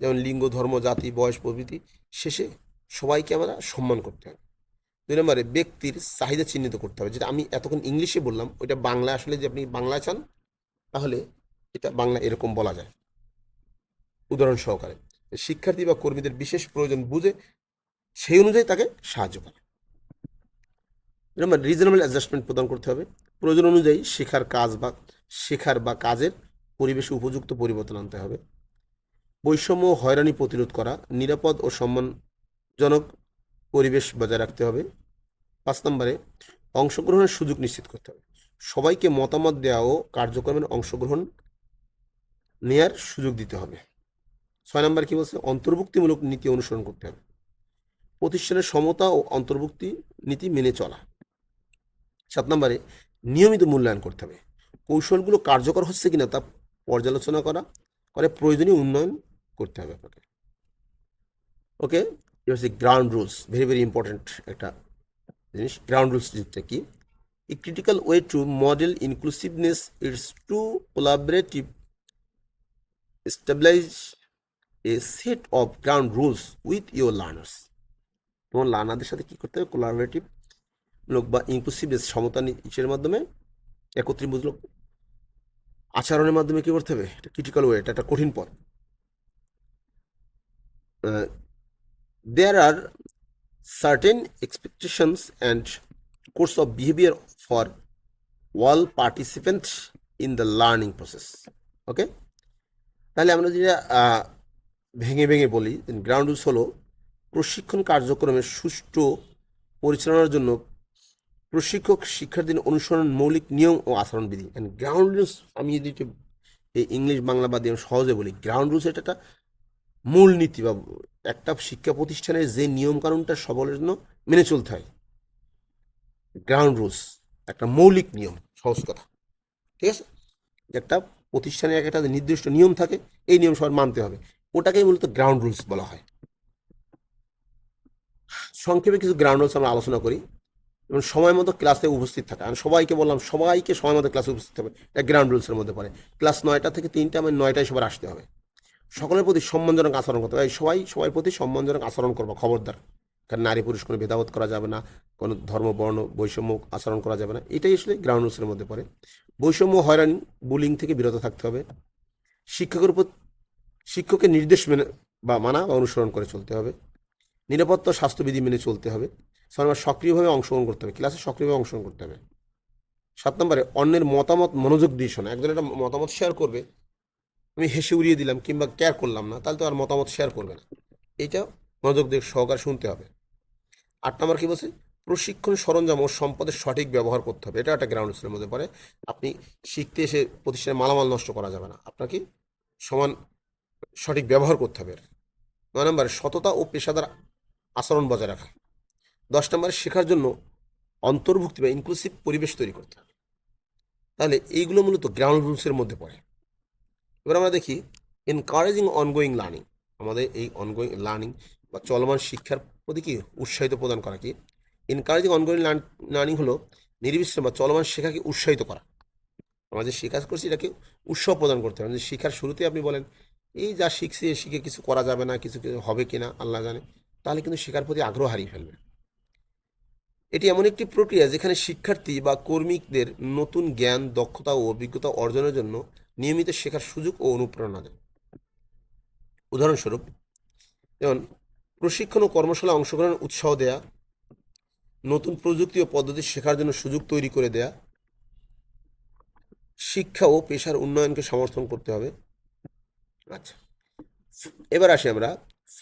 যেমন লিঙ্গ, ধর্ম, জাতি, বয়স প্রভৃতি শেষে সবাইকে আমরা সম্মান করতে হবে। 2 নম্বরে, ব্যক্তির চাহিদা চিহ্নিত করতে হবে, যেটা আমি এতক্ষণ ইংলিশে বললাম ওইটা বাংলা, আসলে যে আপনি বাংলায় চান তাহলে এটা বাংলা এরকম বলা যায় উদাহরণ সহকারে, শিক্ষার্থী বা কর্মীদের বিশেষ প্রয়োজন বুঝে সেই অনুযায়ী তাকে সাহায্য করে। রিজনেবল অ্যাডজাস্টমেন্ট প্রদান করতে হবে, প্রয়োজন অনুযায়ী শেখার বা কাজের পরিবেশে উপযুক্ত পরিবর্তন আনতে হবে। বৈষম্য হয়রানি প্রতিরোধ করা, নিরাপদ ও সম্মানজনক পরিবেশ বজায় রাখতে হবে। 5 নম্বরে, অংশগ্রহণের সুযোগ নিশ্চিত করতে হবে, সবাইকে মতামত দেওয়া ও কার্যক্রমের অংশগ্রহণ নেয়ার সুযোগ দিতে হবে। 6 নম্বর কি বলছে, অন্তর্ভুক্তিমূলক নীতি অনুসরণ করতে হবে, প্রতিষ্ঠানের সমতা ও অন্তর্ভুক্তি নীতি মেনে চলা। 7 নম্বরে, নিয়মিত মূল্যায়ন করতে হবে, কৌশলগুলো কার্যকর হচ্ছে কিনা তা পর্যালোচনা করে প্রয়োজনীয় উন্নয়ন করতে হবে আপনাকে। ওকে, এটা হচ্ছে ground rules, very very important একটা জিনিস। গ্রাউন্ড রুলস জিনিসটা কি, a critical way to model inclusiveness it's to collaborative establish a set of ground rules with your learners, তোমার লার্নারদের সাথে কী করতে হবে, কোলাবরেটিভ লোক বা ইনক্লুসিভনেস সমতা ইসের মাধ্যমে, একত্রিতমূলক আচরণের মাধ্যমে কী করতে হবে, এটা ক্রিটিক্যাল ওয়ে, এটা একটা কঠিন পথ। There are certain expectations and course of behaviour for all participants in the learning process. Okay, তাহলে আমরা যেটা ভেঙে ভেঙে বলি, গ্রাউন্ড রুলস হলো প্রশিক্ষণ কার্যক্রমের সুষ্ঠু পরিচালনার জন্য প্রশিক্ষক শিক্ষার্থীদের অনুসরণ মৌলিক নিয়ম ও আচরণবিধি। অ্যান্ড গ্রাউন্ড রুলস, আমি যদি একটু এই ইংলিশ বাংলা বাদ দিয়ে আমি সহজে বলি, গ্রাউন্ড রুলস এটা একটা মূলনীতি বা একটা শিক্ষা প্রতিষ্ঠানের যে নিয়ম কানুনটা সবার জন্য মেনে চলতে হয়। গ্রাউন্ড রুলস একটা মৌলিক নিয়ম, সহজ কথা, ঠিক আছে? একটা প্রতিষ্ঠানে একটা নির্দিষ্ট নিয়ম থাকে, এই নিয়ম সবার মানতে হবে, ওটাকেই মূলত গ্রাউন্ড রুলস বলা হয়। সংক্ষেপে কিছু গ্রাউন্ড রুলস আমরা আলোচনা করি। এবং সময় মতো ক্লাসে উপস্থিত থাকা, আমি সবাইকে বললাম সবাইকে সময় মতো ক্লাসে উপস্থিত হবে, এটা গ্রাউন্ড রুলসের মধ্যে পড়ে। ক্লাস 9টা থেকে 3টা, আমি 9টায় সবার আসতে হবে। সকলের প্রতি সম্মানজনক আচরণ করতে হবে, সবাই সবার প্রতি সম্মানজনক আচরণ করবো, খবরদার। কারণ নারী পুরুষ কোনো ভেদাভেদ করা যাবে না, কোনো ধর্ম বর্ণ বৈষম্য আচরণ করা যাবে না, এটাই আসলে গ্রাউন্ড রুলসের মধ্যে পড়ে। বৈষম্য, হয়রানি, বুলিং থেকে বিরত থাকতে হবে। শিক্ষকের উপর শিক্ষকের নির্দেশ মেনে বা মানা বা অনুসরণ করে চলতে হবে। নিরাপত্তা স্বাস্থ্যবিধি মেনে চলতে হবে। 6 নম্বর, সক্রিয়ভাবে অংশগ্রহণ করতে হবে, ক্লাসে সক্রিয়ভাবে অংশগ্রহণ করতে হবে। 7 নম্বরে, অন্যের মতামত মনোযোগ দিয়ে শোনা। একজন একটা মতামত শেয়ার করবে, আমি হেসে উড়িয়ে দিলাম কিংবা কেয়ার করলাম না, তাহলে তো আর মতামত শেয়ার করবে না। এইটা মনোযোগ দিয়ে সহকারে শুনতে হবে। 8 নম্বর কি বলছে, প্রশিক্ষণ সরঞ্জাম ও সম্পদের সঠিক ব্যবহার করতে হবে, এটা একটা গ্রাউন্ড রুলসের মধ্যে পড়ে। আপনি শিখতে এসে প্রতিষ্ঠানে মালামাল নষ্ট করা যাবে না, আপনাকে সমান সঠিক ব্যবহার করতে হবে। 9 নম্বরে, সততা ও পেশাদার আচরণ বজায় রাখা। 10 নম্বরে, শেখার জন্য অন্তর্ভুক্তি বা ইনক্লুসিভ পরিবেশ তৈরি করতে হবে। তাহলে এইগুলো মূলত গ্রাউন্ড রুলসের মধ্যে পড়ে। এবার আমরা দেখি এনকারেজিং অনগোয়িং লার্নিং। আমাদের এই অনগোয়িং লার্নিং বা চলমান শিক্ষার প্রতি কি উৎসাহিত প্রদান করা কি? এনকারেজিং অনগোয়িং লার্নিং হলো নির্বিশ্রাম বা চলমান শেখাকে উৎসাহিত করা। আমরা যে শেখা করছি এটাকে উৎসাহ প্রদান করতে হবে। যে শিক্ষার শুরুতে আপনি বলেন এই যা শিখছি এ শিখে কিছু করা যাবে না, কিছু হবে কিনা আল্লাহ জানে, তাহলে কিন্তু শেখার প্রতি আগ্রহ হারিয়ে ফেলবে। এটি এমন একটি প্রক্রিয়া যেখানে শিক্ষার্থী বা কর্মীদের নতুন জ্ঞান, দক্ষতা ও অভিজ্ঞতা অর্জনের জন্য নিয়মিত শেখার সুযোগ ও অনুপ্রেরণা দেয়। উদাহরণস্বরূপ, যেমন প্রশিক্ষণ ও কর্মশালা অংশগ্রহণের উৎসাহ দেয়া, নতুন প্রযুক্তি ও পদ্ধতি শেখার জন্য সুযোগ তৈরি করে দেয়া, শিক্ষা ও পেশার উন্নয়নকে সমর্থন করতে হবে। আচ্ছা, এবার আসি আমরা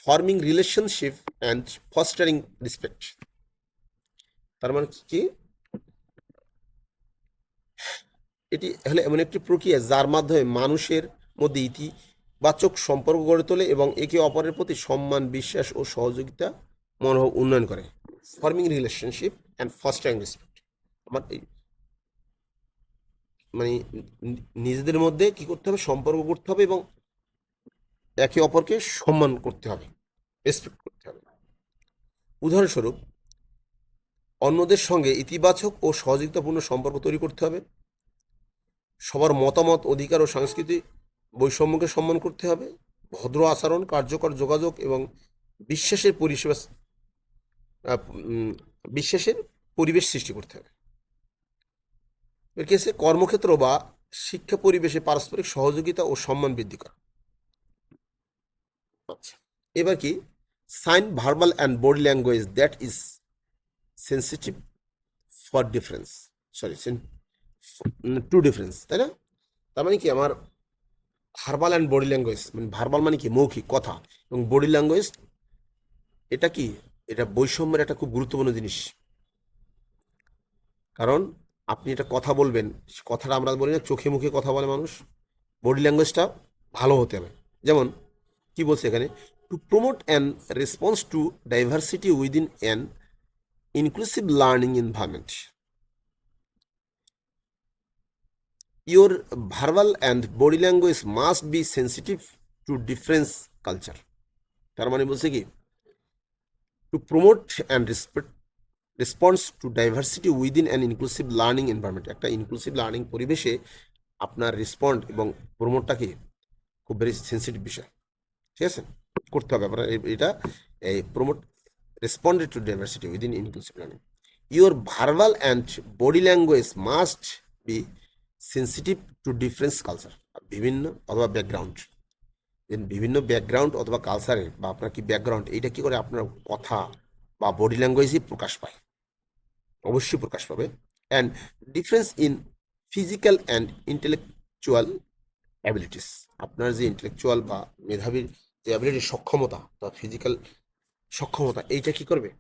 forming relationship and fostering respect. তার মানে কি? এটি হলো এমন একটি প্রক্রিয়া যার মাধ্যমে মানুষের মধ্যে ইতিবাচক সম্পর্ক গড়ে তোলে এবং একে অপরের প্রতি সম্মান, বিশ্বাস ও সহযোগিতা মনোভাব উন্নয়ন করে। Forming relationship and fostering respect, আমার এই মানে নিজেদের মধ্যে কি করতে হবে, সম্পর্ক করতে হবে এবং একে অপরকে সম্মান করতে হবে, রেসপেক্ট করতে হবে। উদাহরণস্বরূপ, অন্যদের সঙ্গে ইতিবাচক ও সহযোগিতাপূর্ণ সম্পর্ক তৈরি করতে হবে। সবার মতামত, অধিকার ও সাংস্কৃতিক বৈষম্যকে সম্মান করতে হবে। ভদ্র আচরণ, কার্যকর যোগাযোগ এবং বিশ্বাসের পরিবেশ বিশ্বাসের পরিবেশ সৃষ্টি করতে হবে। এর কেসে কর্মক্ষেত্র বা শিক্ষা পরিবেশে পারস্পরিক সহযোগিতা ও সম্মান বৃদ্ধি করা। আচ্ছা, এবার কি sign, verbal and body language that is sensitive for difference, sorry to difference, তাই না? তার মানে কি আমার ভার্বাল অ্যান্ড বডি ল্যাঙ্গুয়েজ, মানে ভার্বাল মানে কি মৌখিক কথা, এবং বডি ল্যাঙ্গুয়েজ এটা কি, এটা বৈষম্যের একটা খুব গুরুত্বপূর্ণ জিনিস। কারণ আপনি এটা কথা বলবেন, কথাটা আমরা বলি না চোখে মুখে কথা বলে মানুষ, বডি ল্যাঙ্গুয়েজটা ভালো হতে হবে। যেমন কি বলছে এখানে, to promote an response to diversity within an inclusive learning environment, your verbal and body language must be sensitive to difference culture। তার মানে বলছে কি, to promote and response to diversity within an inclusive learning environment, একটা inclusive learning পরিবেশে আপনার respond এবং প্রমোটটাকে খুব very sensitive বিষয়, ঠিক আছে, করতে হবে আপনার এটা, এই promote responded two diversity within inclusive learning. Your verbal and body language must be sensitive two difference culture, বিভিন্ন অথবা ব্যাকগ্রাউন্ড, বিভিন্ন ব্যাকগ্রাউন্ড অথবা কালচারে বা আপনার কি ব্যাকগ্রাউন্ড, এইটা কি করে আপনার কথা বা বডি ল্যাঙ্গুয়েজই প্রকাশ পায়, অবশ্যই প্রকাশ পাবে। And difference in physical and intellectual abilities, আপনার যে ইন্টেলেকচুয়াল বা মেধাবীর যে অ্যাবিলিটি সক্ষমতা বা ফিজিক্যাল সক্ষমতা, এইটা কি করবে,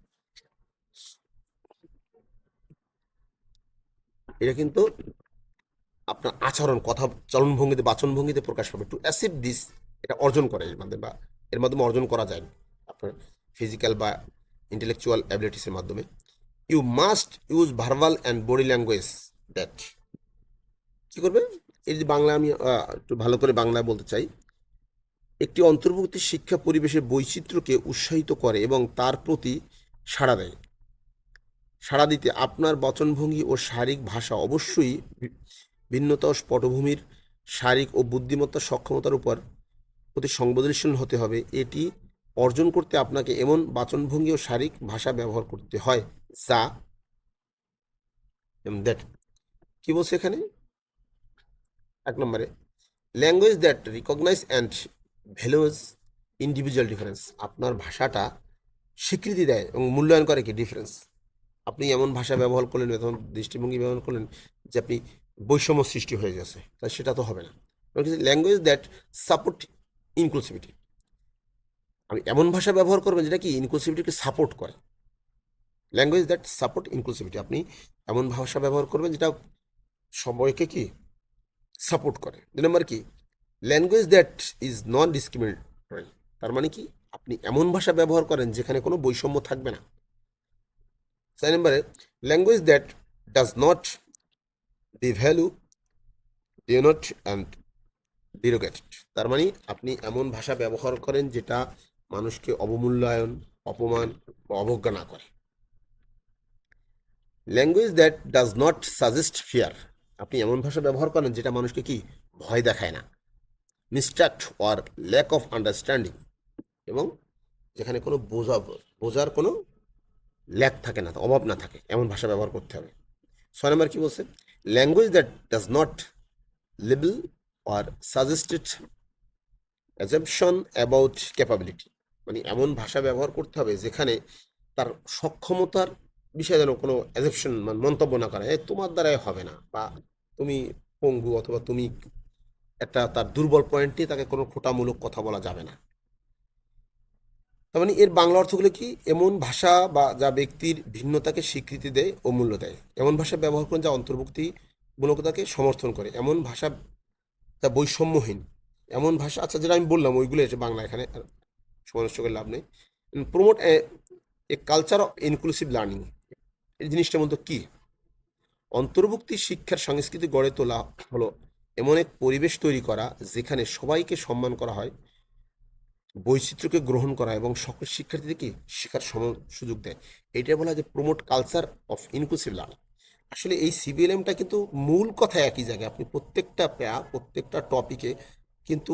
এটা কিন্তু আপনার আচরণ, কথা, চলনভঙ্গিতে, বাচনভঙ্গিতে প্রকাশ পাবে। টু অ্যাচিভ দিস, এটা অর্জন করে এর মাধ্যমে, বা এর মাধ্যমে অর্জন করা যায় আপনার ফিজিক্যাল বা ইন্টেলেকচুয়াল অ্যাবিলিটিসের মাধ্যমে। You must use verbal and body language that, কী করবে, এই যে বাংলা আমি একটু ভালো করে বাংলায় বলতে চাই, একটি অন্তর্ভুক্তি শিক্ষা পরিবেশের বৈচিত্র্যকে উৎসাহিত করে এবং তার প্রতি সাড়া দেয়। সাড়া দিতে আপনার বচনভঙ্গি ও শারীরিক ভাষা অবশ্যই ভিন্নতা ও পটভূমির শারীরিক ও বুদ্ধিমত্তার সক্ষমতার উপর প্রতি সংবেদনশীল হতে হবে। এটি অর্জন করতে আপনাকে এমন বাচনভঙ্গি ও শারীরিক ভাষা ব্যবহার করতে হয় যা দ্যাট, কি বলছে এখানে, এক নম্বরে language that recognise and values individual difference, আপনার ভাষাটা স্বীকৃতি দেয় এবং মূল্যায়ন করে কি ডিফারেন্স। আপনি এমন ভাষা ব্যবহার করলেন, এমন দৃষ্টিভঙ্গি ব্যবহার করলেন যে আপনি বৈষম্য সৃষ্টি হয়ে গেছে, তাই সেটা তো হবে না। ল্যাঙ্গুয়েজ দ্যাট সাপোর্ট ইনক্লুসিভিটি, আমি এমন ভাষা ব্যবহার করবেন যেটা কি ইনক্লুসিভিটিকে সাপোর্ট করে। ল্যাঙ্গুয়েজ দ্যাট সাপোর্ট ইনক্লুসিভিটি, আপনি এমন ভাষা ব্যবহার করবেন যেটা সবাইকে কি সাপোর্ট করে। 2 নম্বর কি, language that is non discriminatory, তার মানে কি আপনি এমন ভাষা ব্যবহার করেন যেখানে কোনো বৈষম্য থাকবে না। 4 নম্বরে language that does not devalue, denote and derogate, তার মানে আপনি এমন ভাষা ব্যবহার করেন যেটা মানুষকে অবমূল্যায়ন, অপমান বা অবজ্ঞা না করে। Language that does not suggest fear, আপনি এমন ভাষা ব্যবহার করেন যেটা মানুষকে কি ভয় দেখায় না। মিসট্রাক্ট অর ল্যাক অফ আন্ডারস্ট্যান্ডিং, এবং যেখানে কোনো বোঝার কোনো ল্যাক থাকে না, অভাব না থাকে, এমন ভাষা ব্যবহার করতে হবে। 6 নম্বর কি বলছে, language that does not label or suggested assumption about capability, মানে এমন ভাষা ব্যবহার করতে হবে যেখানে তার সক্ষমতার বিষয়ে যেন কোনো অ্যাজাম্পশন, মানে মন্তব্য না করে, তোমার দ্বারাই হবে না, বা তুমি পঙ্গু, অথবা তুমি একটা তার দুর্বল পয়েন্ট নিয়ে তাকে কোনো খোটামূলক কথা বলা যাবে না। তার মানে এর বাংলা অর্থগুলো কি, এমন ভাষা বা যা ব্যক্তির ভিন্নতাকে স্বীকৃতি দেয় ও মূল্য দেয়, এমন ভাষা ব্যবহার করেন যা অন্তর্ভুক্তিমূলকতাকে সমর্থন করে, এমন ভাষা যা বৈষম্যহীন, এমন ভাষা, আচ্ছা যেটা আমি বললাম ওইগুলো এসে বাংলা এখানে সময় নষ্ট করে লাভ নেই। Promote a culture of inclusive learning, এই জিনিসটার মধ্যে কি, অন্তর্ভুক্তি শিক্ষার সংস্কৃতি গড়ে তোলা হলো এমন এক পরিবেশ তৈরি করা যেখানে সবাইকে সম্মান করা হয়, বৈচিত্র্যকে গ্রহণ করা এবং সকল শিক্ষার্থীদেরকে শেখার সুযোগ দেয়। এইটা বলা হয় যে promote culture of inclusive learning. আসলে এই সিবিএলএমটা কিন্তু মূল কথা একই জায়গায়, আপনি প্রত্যেকটা টপিকে কিন্তু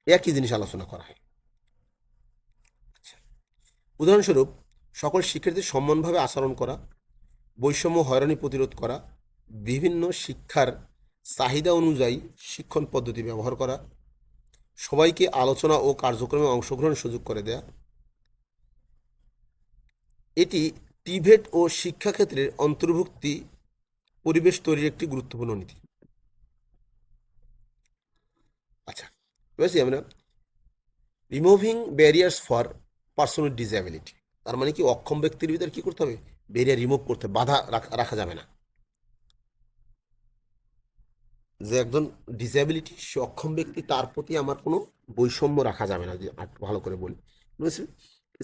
একই জিনিস আলোচনা করা হয়। আচ্ছা, উদাহরণস্বরূপ সকল শিক্ষার্থীর সমানভাবে আচরণ করা, বৈষম্য হয়রানি প্রতিরোধ করা, বিভিন্ন শিক্ষার চাহিদা অনুযায়ী শিক্ষণ পদ্ধতি ব্যবহার করা, সবাইকে আলোচনা ও কার্যক্রমে অংশগ্রহণের সুযোগ করে দেয়া, এটি টিভেট ও শিক্ষাক্ষেত্রের অন্তর্ভুক্তি পরিবেশ তৈরির একটি গুরুত্বপূর্ণ নীতি। আচ্ছা, বুঝছি আমরা removing barriers for person with disability, তার মানে কি অক্ষম ব্যক্তির ভিতরে কি করতে হবে, ব্যারিয়ার রিমুভ করতে হবে, বাধা রাখা যাবে না। যে একজন ডিসএবিলিটি, সে অক্ষম ব্যক্তি, তার প্রতি আমার কোনো বৈষম্য রাখা যাবে না, যে ভালো করে বলি।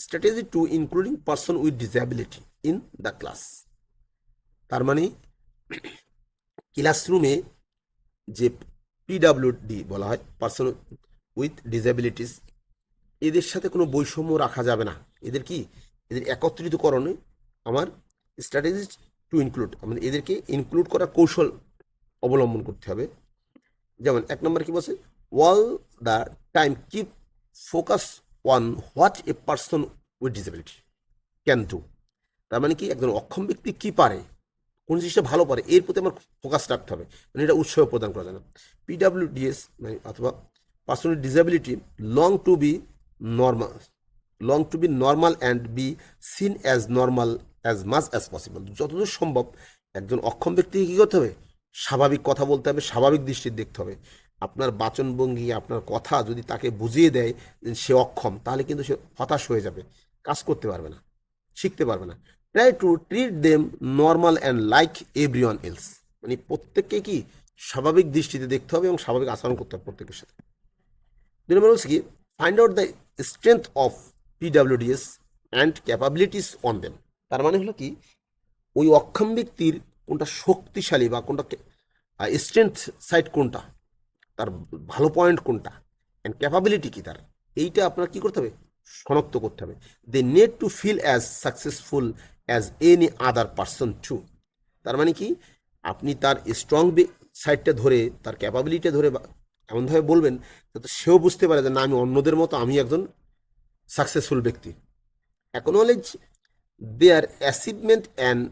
Strategy to including person with disability in the class, তার মানে ক্লাসরুমে যে পিডাব্লিউডি বলা হয়, পার্সন উইথ ডিসএবিলিটিস, এদের সাথে কোনো বৈষম্য রাখা যাবে না। এদের একত্রিতকরণে আমার স্ট্র্যাটেজি টু ইনক্লুড, মানে এদেরকে ইনক্লুড করার কৌশল অবলম্বন করতে হবে। যেমন 1 নম্বর কি বলছে, all the time keep focus on what a person with disability can do, তার মানে কি একজন অক্ষম ব্যক্তি কি পারে, কোন জিনিসটা ভালো পারে, এর প্রতি আমার ফোকাস রাখতে হবে, মানে এটা উৎসাহ প্রদান করা যায় না। পিডাব্লিউডিএস মানে অথবা person with disability long to be normal and be seen as normal as much as possible, যতদূর সম্ভব একজন অক্ষম ব্যক্তিকে কী করতে হবে, স্বাভাবিক কথা বলতে হবে, স্বাভাবিক দৃষ্টিতে দেখতে হবে, আপনার বাচনভঙ্গি, আপনার কথা যদি তাকে বুঝিয়ে দেয় যে সে অক্ষম, তাহলে কিন্তু সে হতাশ হয়ে যাবে, কাজ করতে পারবে না, শিখতে পারবে না। Try to treat them normal and like everyone else, মানে প্রত্যেককে কি স্বাভাবিক দৃষ্টিতে দেখতে হবে এবং স্বাভাবিক আচরণ করতে হবে প্রত্যেকের সাথে। 2 নম্বর হচ্ছে কি, find out the strength of PWDs and capabilities on them. তার মানে হলো কি, ওই অক্ষম ব্যক্তির কোনটা শক্তিশালী বা কোনটা স্ট্রেংথ সাইড কোনটা, তার ভালো পয়েন্ট কোনটা, অ্যান্ড ক্যাপাবিলিটি কি তার, এইটা আপনার কি করতে হবে, শনাক্ত করতে হবে। They need to feel as successful as any other person to. তার মানে কি, আপনি তার স্ট্রং সাইডটা ধরে, তার ক্যাপাবিলিটি ধরে এমনভাবে বলবেন যাতে সেও বুঝতে পারে যে না, আমি অন্যদের মতো আমি একজন সাকসেসফুল ব্যক্তি। Acknowledge their achievement and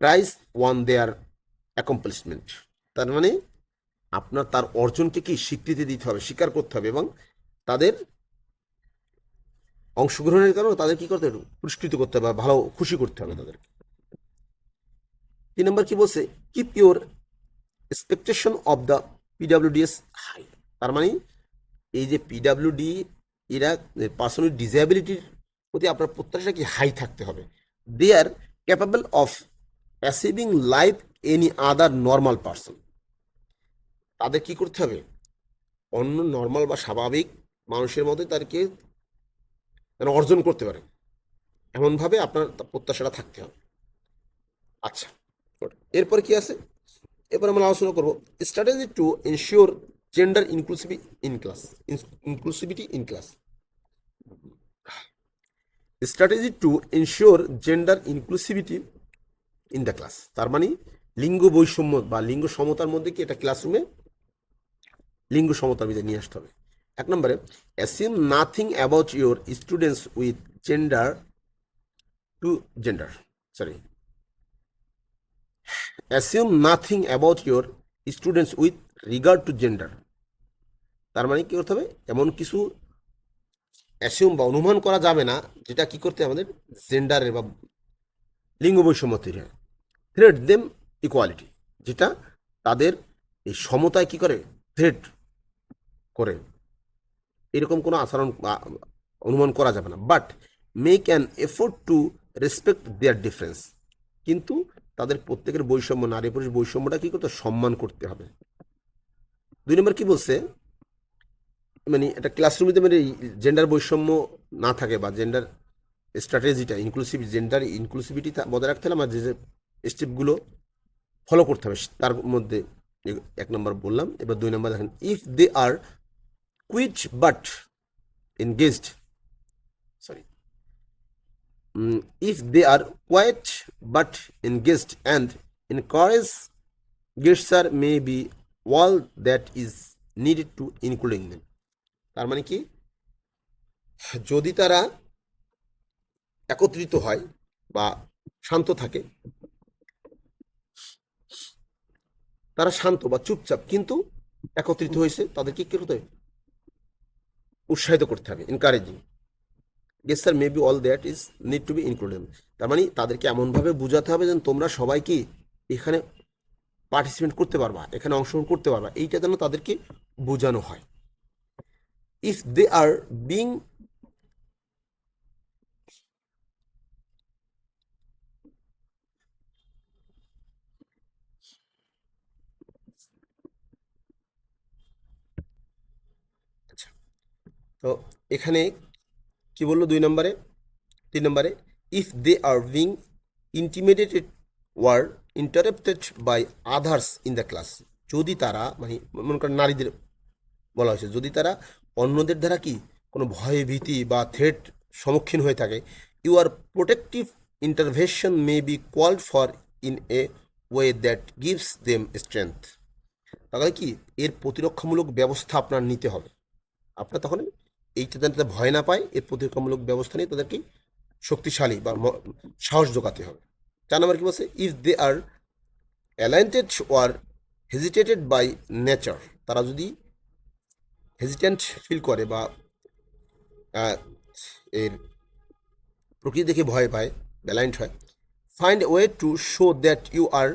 praise one their accomplishment. তার মানে আপনার তার অর্জনকে কি স্বীকৃতি দিতে হবে, স্বীকার করতে হবে, এবং তাদের অংশগ্রহণের কারণে তাদের কি করতে হবে, পুরস্কৃত করতে হবে, ভালো খুশি করতে হবে তাদেরকে। 3 নম্বর কি বলছে, keep your expectation of the PWDs high. তার মানে এই যে পিডাব্লিউডি এরা পার্সন উইথ ডিসএবিলিটির প্রতি আপনার প্রত্যাশা কি হাই থাকতে হবে। They are capable of achieving like any other normal person. তাদের কি করতে হবে, অন্য নর্মাল বা স্বাভাবিক মানুষের মধ্যে তাদেরকে যেন অর্জন করতে পারে, এমনভাবে আপনার প্রত্যাশাটা থাকতে হবে। আচ্ছা, এরপর কি আছে, এরপর আমরা আলোচনা করব strategy to ensure gender inclusivity in class. Strategy to ensure gender inclusivity in the class. তার মানে লিঙ্গ বৈষম্য বা লিঙ্গ সমতার মধ্যে কি এটা ক্লাসরুমে লিঙ্গ সমতার ভিতরে নিয়ে আসতে হবে। 1 নম্বরে, assume nothing about your students with gender to gender sorry assume nothing about your students with regard to gender. তার মানে কি করতে হবে, এমন কিছু অ্যাসিউম বা অনুমান করা যাবে না যেটা কি করতে আমাদের জেন্ডারের বা লিঙ্গ বৈষম্য তৈরি হয়। থ্রেট দেম ইকুয়ালিটি, যেটা তাদের এই সমতায় কি করে, থ্রেট করে, এরকম কোনো আচরণ অনুমান করা যাবে না। But make an effort to respect there difference, কিন্তু তাদের প্রত্যেকের বৈষম্য, নারী পুরুষ বৈষম্যটা কি করতে, সম্মান করতে হবে। 2 নম্বর কি বলছে, মানে একটা ক্লাসরুমে মানে জেন্ডার বৈষম্য না থাকে বা জেন্ডার স্ট্র্যাটেজিটা জেন্ডার ইনক্লুসিভিটি বজায় রাখতে হবে, আর যে স্টেপগুলো ফলো করতে হবে তার মধ্যে 1 নম্বর বললাম। এবার 2 নম্বর দেখেন, if they are quiet but engaged sorry if they are quiet but engaged and encourage, gesture may be all that is needed to including them. তার মানে কি, যদি তারা একত্রিত হয় বা শান্ত থাকে, তারা শান্ত বা চুপচাপ কিন্তু একত্রিত হয়েছে, তাদেরকে কি করতে হবে, উৎসাহিত করতে হবে, encouraging. গেস্টার may be all that is need to B included. তার মানে তাদেরকে এমনভাবে বোঝাতে হবে যেন তোমরা সবাই কি এখানে পার্টিসিপেট করতে পারবা, এখানে অংশগ্রহণ করতে পারবা, এইটা যেন তাদেরকে বোঝানো হয়। ইফ দে আর বিং আচ্ছা, তো এখানে কি বললো 2 নম্বরে। 3 নম্বরে, if they are being intimidated or interrupted by others in the class. যদি তারা, মানে মনে করেন নারীদের বলা হয়েছে, যদি তারা অন্যদের দ্বারা কি কোনো ভয় ভীতি বা থ্রেট সম্মুখীন হয়ে থাকে, your protective intervention may be called for in a way that gives them strength. তাহলে কি এর প্রতিরক্ষামূলক ব্যবস্থা আপনার নিতে হবে, আপনার তখন এইটা যাতে ভয় না পায়, এর প্রতিরক্ষামূলক ব্যবস্থা নিয়ে তাদেরকে শক্তিশালী বা সাহস যোগাতে হবে। 4 নম্বর কি বলছে, if they are alienated or hesitated by nature. তারা যদি হেজিটেন্ট ফিল করে বা এর প্রকৃতি দেখে ভয় পায়, ব্যালাইন্ড হয়, find way to show that you are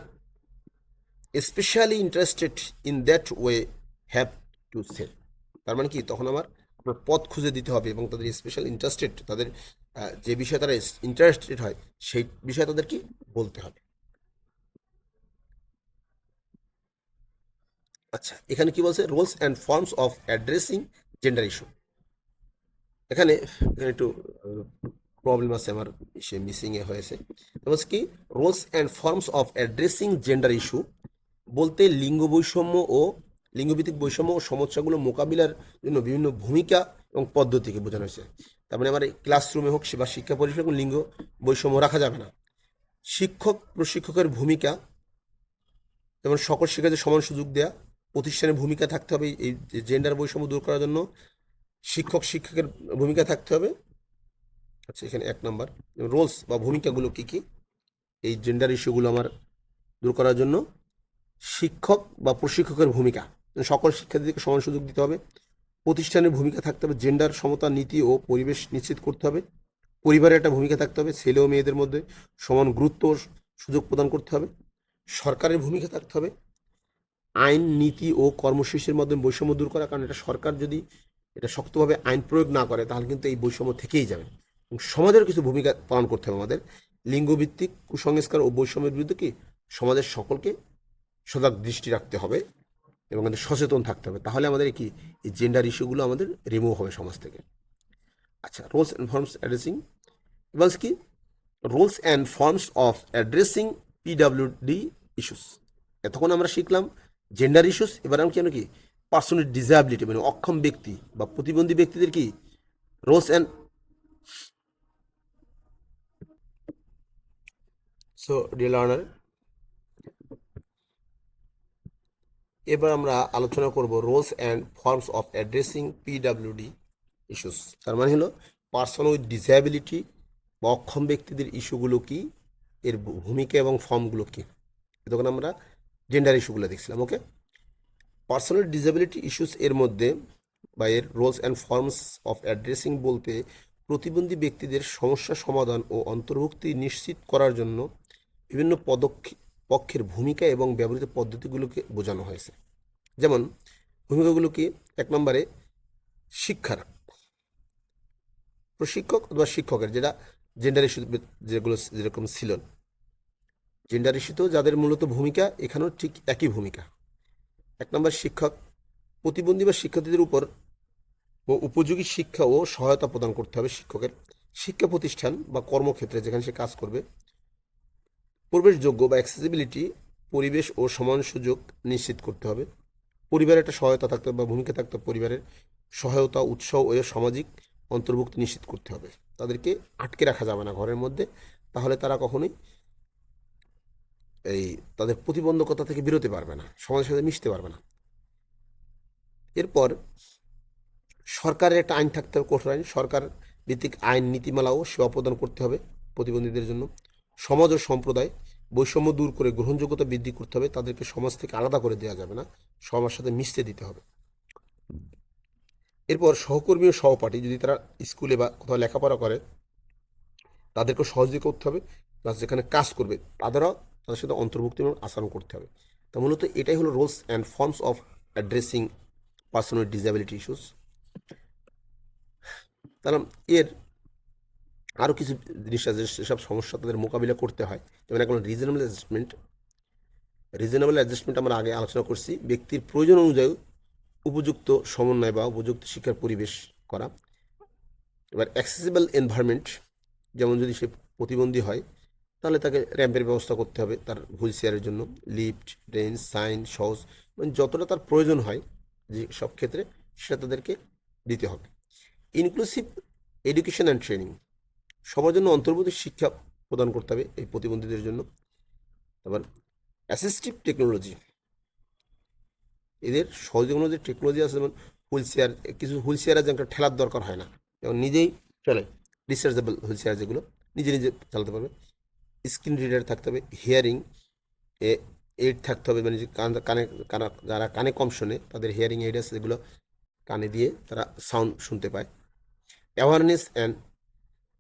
specially interested in that way have to say. তার মানে কি, তখন আমার আপনার পথ খুঁজে দিতে হবে এবং তাদের স্পেশাল ইন্টারেস্টেড, তাদের যে বিষয়ে তারা ইন্টারেস্টেড হয় সেই বিষয়ে তাদেরকে বলতে হবে। আচ্ছা, এখানে কি বলছে, roles and forms of addressing gender issue. এখানে এখানে একটু প্রবলেম আছে আমার, সে মিসিং এ হয়েছে। বলছে কি, roles and forms of addressing gender issue বলতে লিঙ্গ বৈষম্য ও লিঙ্গভিত্তিক বৈষম্য ও সমস্যাগুলো মোকাবিলার জন্য বিভিন্ন ভূমিকা এবং পদ্ধতিকে বোঝানো হয়েছে। তার মানে আমার ক্লাসরুমে হোক বা শিক্ষা পরিষেবা লিঙ্গ বৈষম্য রাখা যাবে না। শিক্ষক প্রশিক্ষকের ভূমিকা, যেমন সকল শিক্ষার্থীদের সমান সুযোগ দেওয়া, প্রতিষ্ঠানের ভূমিকা থাকতে হবে এই জেন্ডার বৈষম্য দূর করার জন্য শিক্ষকের ভূমিকা থাকতে হবে। আচ্ছা, এখানে 1 নম্বর রোলস বা ভূমিকাগুলো কি কি এই জেন্ডার ইস্যুগুলো আমার দূর করার জন্য। শিক্ষক বা প্রশিক্ষকের ভূমিকা, সকল শিক্ষার্থীদেরকে সমান সুযোগ দিতে হবে। প্রতিষ্ঠানের ভূমিকা থাকতে হবে, জেন্ডার সমতা নীতি ও পরিবেশ নিশ্চিত করতে হবে। পরিবারের একটা ভূমিকা থাকতে হবে, ছেলে ও মেয়েদের মধ্যে সমান গুরুত্ব ও সুযোগ প্রদান করতে হবে। সরকারের ভূমিকা থাকতে হবে, আইন নীতি ও কর্মসূচির মাধ্যমে বৈষম্য দূর করা, কারণ এটা সরকার যদি এটা শক্তভাবে আইন প্রয়োগ না করে তাহলে কিন্তু এই বৈষম্য থেকেই যাবে। এবং সমাজের কিছু ভূমিকা পালন করতে হবে আমাদের, লিঙ্গভিত্তিক কুসংস্কার ও বৈষম্যের বিরুদ্ধে কি সমাজের সকলকে সজাগ দৃষ্টি রাখতে হবে এবং আমাদের সচেতন থাকতে হবে, তাহলে আমাদের কি এই জেন্ডার ইস্যুগুলো আমাদের রিমুভ হবে সমাজ থেকে। আচ্ছা, রোলস অ্যান্ড ফর্মস অ্যাড্রেসিং বলছে কি, roles and forms of addressing PWD issues. এতক্ষণ আমরা শিখলাম জেন্ডার ইস্যুস, এবার আমি কেন কি পার্সন উইথ ডিসএবিলিটি মানে অক্ষম ব্যক্তি বা প্রতিবন্ধী ব্যক্তিদের কি roles and, so dear learner, এবার আমরা আলোচনা করব roles and forms of addressing PWD issues. তার মানে হলো পার্সন উইথ ডিসএবিলিটি বা অক্ষম ব্যক্তিদের ইস্যুগুলো কি, এর ভূমিকা এবং ফর্মগুলো কি। তখন আমরা জেন্ডার ইস্যুগুলো দেখছিলাম। ওকে, পার্সোনাল ডিসএবিলিটি ইস্যুস এর মধ্যে বা এর roles and forms of addressing বলতে প্রতিবন্ধী ব্যক্তিদের সমস্যা সমাধান ও অন্তর্ভুক্তি নিশ্চিত করার জন্য বিভিন্ন পক্ষের ভূমিকা এবং ব্যবহৃত পদ্ধতিগুলোকে বোঝানো হয়েছে। যেমন ভূমিকাগুলো কি, 1 নম্বরে শিক্ষার প্রশিক্ষক অথবা শিক্ষকের, যেটা জেন্ডার ইস্যু যেগুলো যেরকম ছিল, জেন্ডার ইস্যুতেও যাদের মূলত ভূমিকা এখানেও ঠিক একই ভূমিকা। 1 নম্বর শিক্ষক, প্রতিবন্ধী বা শিক্ষার্থীদের উপর ও উপযোগী শিক্ষা ও সহায়তা প্রদান করতে হবে শিক্ষকের। শিক্ষা প্রতিষ্ঠান বা কর্মক্ষেত্রে যেখানে সে কাজ করবে প্রবেশযোগ্য বা অ্যাক্সেসিবিলিটি পরিবেশ ও সমান সুযোগ নিশ্চিত করতে হবে। পরিবারের একটা সহায়তা থাকতে হবে বা ভূমিকা থাকতে হবে, পরিবারের সহায়তা উৎসাহ ও সামাজিক অন্তর্ভুক্তি নিশ্চিত করতে হবে। তাদেরকে আটকে রাখা যাবে না ঘরের মধ্যে, তাহলে তারা কখনোই এই তাদের প্রতিবন্ধকতা থেকে বেরোতে পারবে না, সমাজের সাথে মিশতে পারবে না। এরপর সরকারের একটা আইন থাকতে হবে, কঠোর আইন, সরকার ভিত্তিক আইন নীতিমালা ও সেবা প্রদান করতে হবে প্রতিবন্ধীদের জন্য। সমাজ ও সম্প্রদায় বৈষম্য দূর করে গ্রহণযোগ্যতা বৃদ্ধি করতে হবে, তাদেরকে সমাজ থেকে আলাদা করে দেওয়া যাবে না, সবার সাথে মিশতে দিতে হবে। এরপর সহকর্মী ও সহপাঠী যদি তারা স্কুলে বা কোথাও লেখাপড়া করে তাদেরকেও সহযোগিতা করতে হবে, প্লাস যেখানে কাজ করবে তাদেরও তাদের সাথে অন্তর্ভুক্তি এবং আচরণ করতে হবে। তা মূলত এটাই হলো roles and forms of addressing person with disability issues. তাহলে এর আরও কিছু জিনিস আছে যেসব সমস্যা তাদের মোকাবিলা করতে হয়, যেমন এখন রিজনেবল অ্যাডজাস্টমেন্ট আমরা আগে আলোচনা করছি, ব্যক্তির প্রয়োজন অনুযায়ী উপযুক্ত সমন্বয় বা উপযুক্ত শিক্ষার পরিবেশ করা। এবার অ্যাক্সেসিবল এনভায়রনমেন্ট, যেমন যদি সে প্রতিবন্ধী হয় তাহলে তাকে র্যাম্পের ব্যবস্থা করতে হবে তার হুইল চেয়ারের জন্য, লিফট, রেঞ্জ, সাইন, সহজ, মানে যতটা তার প্রয়োজন হয় যে সব ক্ষেত্রে সেটা তাদেরকে দিতে হবে। ইনক্লুসিভ এডুকেশন অ্যান্ড ট্রেনিং, সবার জন্য অন্তর্ভুক্ত শিক্ষা প্রদান করতে হবে এই প্রতিবন্ধীদের জন্য। আবার অ্যাসিস্টিভ টেকনোলজি, এদের সহযোগী যে টেকনোলজি আছে, যেমন হুইল চেয়ার, কিছু হুইল চেয়ারে যেমন ঠেলার দরকার হয় না, যেমন নিজেই চলে, রিচার্জেবল হুইল চেয়ার যেগুলো নিজে নিজে চালাতে পারবে। স্ক্রিন রিডার থাকতে হবে, হিয়ারিং এইড থাকতে হবে, মানে যে কানে যারা কানে কম শোনে তাদের হিয়ারিং এইড আছে, যেগুলো কানে দিয়ে তারা সাউন্ড শুনতে পায়। Awareness and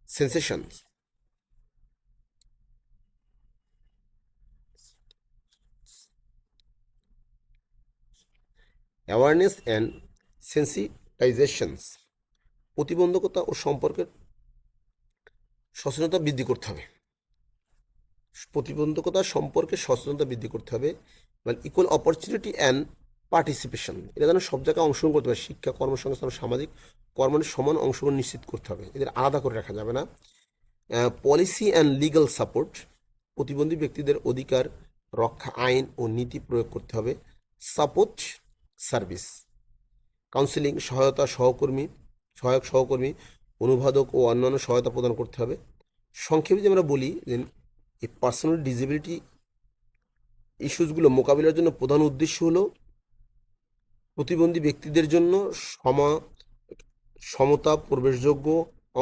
sensation, awareness and sensitisations, প্রতিবন্ধকতা ও সম্পর্কের সচেতনতা বৃদ্ধি করতে হবে। প্রতিবন্ধকতা সম্পর্কে সচেতনতা বৃদ্ধি করতে হবে, মানে ইকুয়াল অপরচুনিটি অ্যান্ড পার্টিসিপেশন, এটা যেন সব জায়গায় অংশগ্রহণ করতে হবে। শিক্ষা, কর্মসংস্থান, সামাজিক কর্মের সমান অংশগ্রহণ নিশ্চিত করতে হবে, এদের আলাদা করে রাখা যাবে না। পলিসি অ্যান্ড লিগাল সাপোর্ট, প্রতিবন্ধী ব্যক্তিদের অধিকার রক্ষা, আইন ও নীতি প্রয়োগ করতে হবে। সাপোর্ট সার্ভিস, কাউন্সিলিং, সহায়ক সহকর্মী, অনুবাদক ও অন্যান্য সহায়তা প্রদান করতে হবে। সংক্ষেপে যে আমরা বলি যে এই পার্সোনাল ডিসেবিলিটি ইস্যুসগুলো মোকাবিলার জন্য প্রধান উদ্দেশ্য হলো প্রতিবন্ধী ব্যক্তিদের জন্য সমতা, প্রবেশযোগ্য,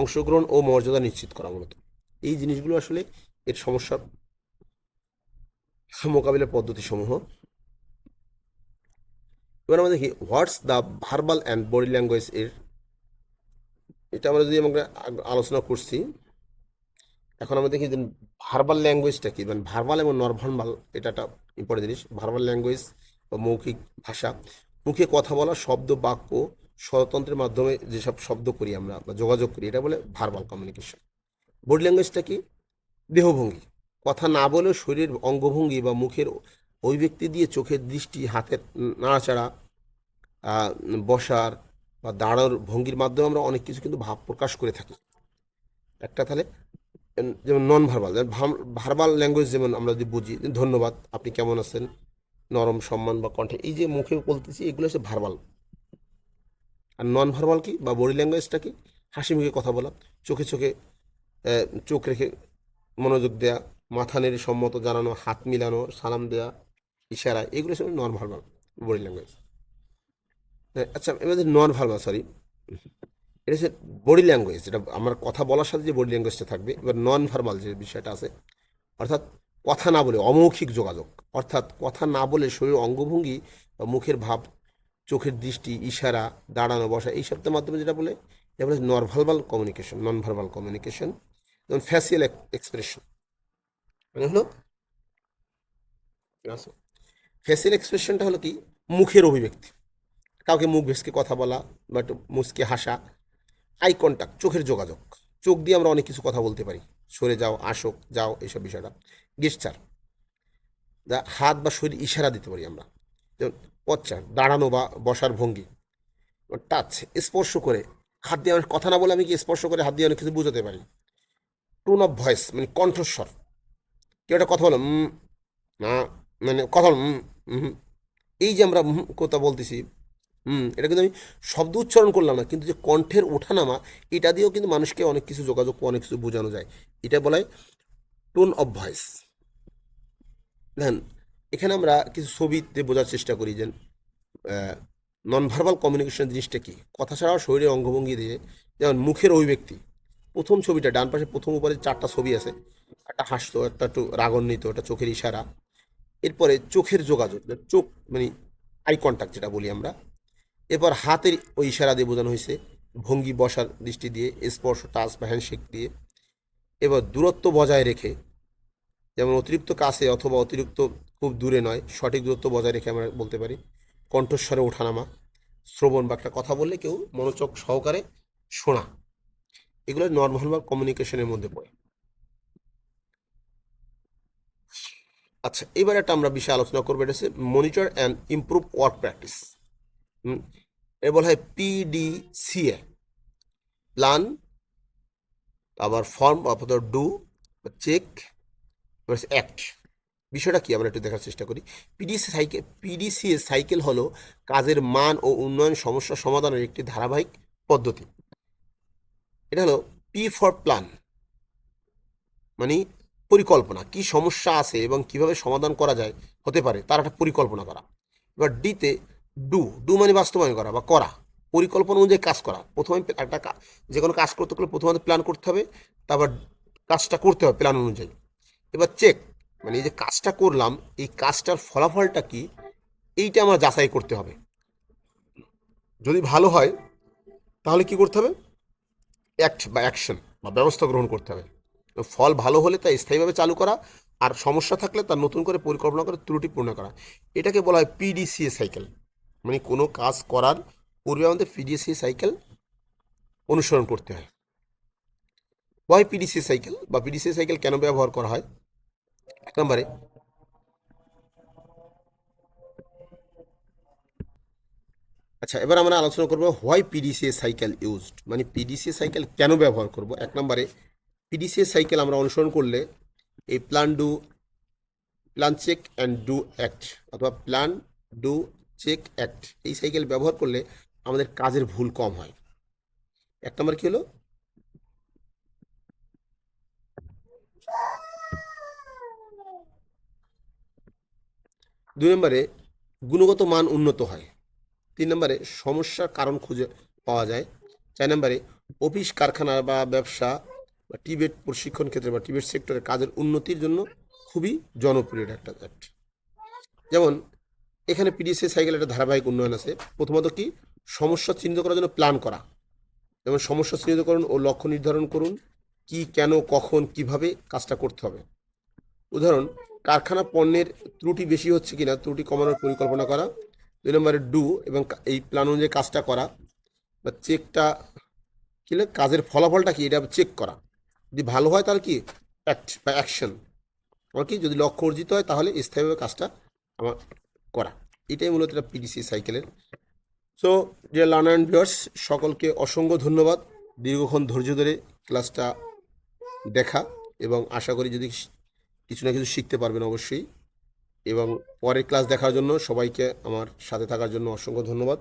অংশগ্রহণ ও মর্যাদা নিশ্চিত করা। মূলত এই জিনিসগুলো আসলে এর সমস্যার মোকাবিলার পদ্ধতি সমূহ। এবার আমরা দেখি what's the verbal and body language এর, এটা আমরা যদি আমরা আলোচনা করছি। এখন আমরা দেখি যে ভার্বাল ল্যাঙ্গুয়েজটা কি, মানে ভার্বাল এবং নন ভার্বাল, এটা একটা ইম্পর্টেন্ট জিনিস। ভার্বাল ল্যাঙ্গুয়েজ বা মৌখিক ভাষা, মুখে কথা বলা, শব্দ, বাক্য, স্বরতন্ত্রের মাধ্যমে যেসব শব্দ করি আমরা বা যোগাযোগ করি, এটা বলে ভার্বাল কমিউনিকেশন। বডি ল্যাঙ্গুয়েজটা কি? দেহভঙ্গি, কথা না বলেও শরীরের অঙ্গভঙ্গি বা মুখের অভিব্যক্তি দিয়ে, চোখের দৃষ্টি, হাতের নাড়াচাড়া, বসার বা দাঁড়ানোর ভঙ্গির মাধ্যমে আমরা অনেক কিছু কিন্তু ভাব প্রকাশ করে থাকি। একটা তাহলে যেমন নন ভার্বাল, ভার্বাল ল্যাঙ্গুয়েজ যেমন আমরা যদি বুঝি ধন্যবাদ, আপনি কেমন আছেন, নরম সম্মান বা কণ্ঠে, এই যে মুখে বলতেছি এগুলো হচ্ছে ভার্বাল। আর নন ভার্বাল কি বা বডি ল্যাঙ্গুয়েজটা কি? হাসি মুখে কথা বলা, চোখে চোখ রেখে মনোযোগ দেয়া, মাথা নেড়ে সম্মত জানানো, হাত মিলানো, সালাম দেওয়া, ইশারা, এগুলো সব নন ভার্বাল বডি ল্যাঙ্গুয়েজ। আচ্ছা, এবার নন ভার্বাল, সরি, এটা হচ্ছে বডি ল্যাঙ্গুয়েজ, যেটা আমার কথা বলার সাথে যে বডি ল্যাঙ্গুয়েজটা থাকবে। এবার নন ভার্বাল যে বিষয়টা আছে, অর্থাৎ কথা না বলে অমৌখিক যোগাযোগ, অর্থাৎ কথা না বলে শরীর অঙ্গভঙ্গি বা মুখের ভাব, চোখের দৃষ্টি, ইশারা, দাঁড়ানো, বসা, এই সবটার মাধ্যমে যেটা বলে এটা বলে non verbal communication. Non verbal communication যেমন ফ্যাসিয়াল এক্সপ্রেশন, মানে হলো ফেসিয়াল এক্সপ্রেশনটা হলো কি? মুখের অভিব্যক্তি, কাউকে মুখ ভেসকে কথা বলা বা একটু মুচকে হাসা। আই কন্ট্যাক্ট, চোখের যোগাযোগ, চোখ দিয়ে আমরা অনেক কিছু কথা বলতে পারি, সরে যাও, আসো, যাও, এইসব বিষয়টা। গেস্টার, যা হাত বা শরীর ইশারা দিতে পারি আমরা, যেমন পশ্চাৎ, দাঁড়ানো বা বসার ভঙ্গি। টাচ, স্পর্শ করে হাত দিয়ে, আমি কথা না বলে আমি কি স্পর্শ করে হাত দিয়ে অনেক কিছু বোঝাতে পারি। টোন অফ ভয়েস, মানে কণ্ঠস্বর, কেউ একটা কথা বলো না, মানে কথা বলো এই যে আমরা কথা বলতেছি, এটা কিন্তু আমি শব্দ উচ্চারণ করলাম না, কিন্তু যে কণ্ঠের ওঠানামা, এটা দিয়েও কিন্তু মানুষকে অনেক কিছু যোগাযোগ, অনেক কিছু বোঝানো যায়। এটা বলা হয় টোন অফ ভয়েস। দেখেন, এখানে আমরা কিছু ছবিতে বোঝার চেষ্টা করি যে নন ভার্বাল কমিউনিকেশন জিনিসটা কি। কথা ছাড়াও শরীরের অঙ্গভঙ্গি দিয়ে, যেমন মুখের অভিব্যক্তি, প্রথম ছবিটা ডান পাশে প্রথম উপরে 4টা ছবি আছে, একটা হাসতো, একটা একটু রাগান্বিত, একটা চোখের ইশারা। এরপরে চোখের যোগাযোগ, চোখ মানে আই কন্ট্যাক্ট যেটা বলি আমরা। এরপর হাতের ওই ইশারা দিয়ে বোঝানো হয়েছে, ভঙ্গি, বসার দৃষ্টি দিয়ে, স্পর্শ, টাচ বা হ্যান্ডশেক দিয়ে। এবার দূরত্ব বজায় রেখে, যেমন অতিরিক্ত কাছে অথবা অতিরিক্ত খুব দূরে নয়, সঠিক দূরত্ব বজায় রেখে আমরা বলতে পারি। কণ্ঠস্বরে ওঠানামা, শ্রবণ বা একটা কথা বললে কেউ মনোযোগ সহকারে শোনা, এগুলো নন-ভার্বাল কমিউনিকেশনের মধ্যে পড়ে। আচ্ছা, এবার একটা আমরা বিষয় আলোচনা করবো, এটা হচ্ছে monitor and improve work practice. এর বলা হয় পিডিসিএ, প্ল্যান, আবার ফর্ম অথবা ডু, চেক, অ্যাক্ট। বিষয়টা কি আমরা একটু দেখার চেষ্টা করি। পিডিসিএ সাইকেল হলো কাজের মান ও উন্নয়ন সমস্যা সমাধানের একটি ধারাবাহিক পদ্ধতি। এটা হলো পি ফর প্ল্যান, মানে পরিকল্পনা, কি সমস্যা আছে এবং কিভাবে সমাধান করা যায় হতে পারে তার একটা পরিকল্পনা করা। এবার ডিতে ডু মানে বাস্তবায়ন করা বা করা, পরিকল্পনা অনুযায়ী কাজ করা। প্রথমে একটা যে কোনো কাজ করতে গেলে প্রথমত প্ল্যান করতে হবে, তারপর কাজটা করতে হবে প্ল্যান অনুযায়ী। এবার চেক, মানে এই যে কাজটা করলাম, এই কাজটার ফলাফলটা কি, এইটা আমার যাচাই করতে হবে। যদি ভালো হয় তাহলে কি করতে হবে? অ্যাক্ট বা অ্যাকশন বা ব্যবস্থা গ্রহণ করতে হবে। ফল ভালো হলে তা স্থায়ীভাবে চালু করা, আর সমস্যা থাকলে তার নতুন করে পরিকল্পনা করে ত্রুটি পূর্ণ করা। এটাকে বলা হয় পিডিসিএ সাইকেল। মানে কোনো কাজ করার পূর্বে আমাদের পিডিসি সাইকেল অনুসরণ করতে হয়। ওয়াই পিডিসি সাইকেল বা পিডিসি সাইকেল কেন ব্যবহার করা হয়? এক নম্বরে, আচ্ছা এবার আমরা আলোচনা করবো হোয়াই পিডিসিএ সাইকেল ইউজড, মানে পিডিসিএ সাইকেল কেন ব্যবহার করব। এক নম্বরে, পিডিসিএ সাইকেল আমরা অনুসরণ করলে এই plan check and do act অথবা প্ল্যান ডু চেক অ্যাক্ট, এই সাইকেল ব্যবহার করলে আমাদের কাজের ভুল কম হয়। এক নম্বর কি হলো, দুই নম্বরে গুণগত মান উন্নত হয়। তিন নম্বরে সমস্যার কারণ খুঁজে পাওয়া যায়। চার নম্বরে অফিস, কারখানা বা ব্যবসা বা টিবেট প্রশিক্ষণ ক্ষেত্রে বা টিবেট সেক্টরে কাজের উন্নতির জন্য খুবই জনপ্রিয় একটা অ্যাক্ট। যেমন এখানে পিডিসি সাইকেল একটা ধারাবাহিক উন্নয়ন আছে। প্রথমত কি, সমস্যা চিহ্নিত করার জন্য প্ল্যান করা, যেমন সমস্যা চিহ্নিত করুন ও লক্ষ্য নির্ধারণ করুন, কি, কেন, কখন, কিভাবে কাজটা করতে হবে। উদাহরণ, কারখানা পণ্যের ত্রুটি বেশি হচ্ছে কিনা, ত্রুটি কমানোর পরিকল্পনা করা। দুই নম্বরে ডু, এবং এই প্ল্যান অনুযায়ী কাজটা করা বা চেকটা কি, কাজের ফলাফলটা কি এটা চেক করা। যদি ভালো হয় তাহলে কি অ্যাক্ট বা অ্যাকশন, আমার কি যদি লক্ষ্য অর্জিত হয় তাহলে স্থায়ীভাবে কাজটা আমার করা। এটাই মূলত এটা পিডিসি সাইকেলের। So dear learner and viewers, সকলকে অসংখ্য ধন্যবাদ দীর্ঘক্ষণ ধৈর্য ধরে ক্লাসটা দেখা, এবং আশা করি যদি কিছু না কিছু শিখতে পারবেন অবশ্যই। এবং পরের ক্লাস দেখার জন্য সবাইকে আমার সাথে থাকার জন্য অসংখ্য ধন্যবাদ।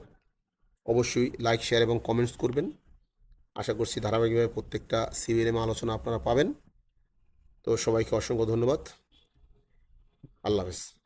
অবশ্যই লাইক, শেয়ার এবং কমেন্টস করবেন। আশা করছি ধারাবাহিকভাবে প্রত্যেকটা সিভিএলএম আলোচনা আপনারা পাবেন। তো সবাইকে অসংখ্য ধন্যবাদ। আল্লাহ হাফেজ।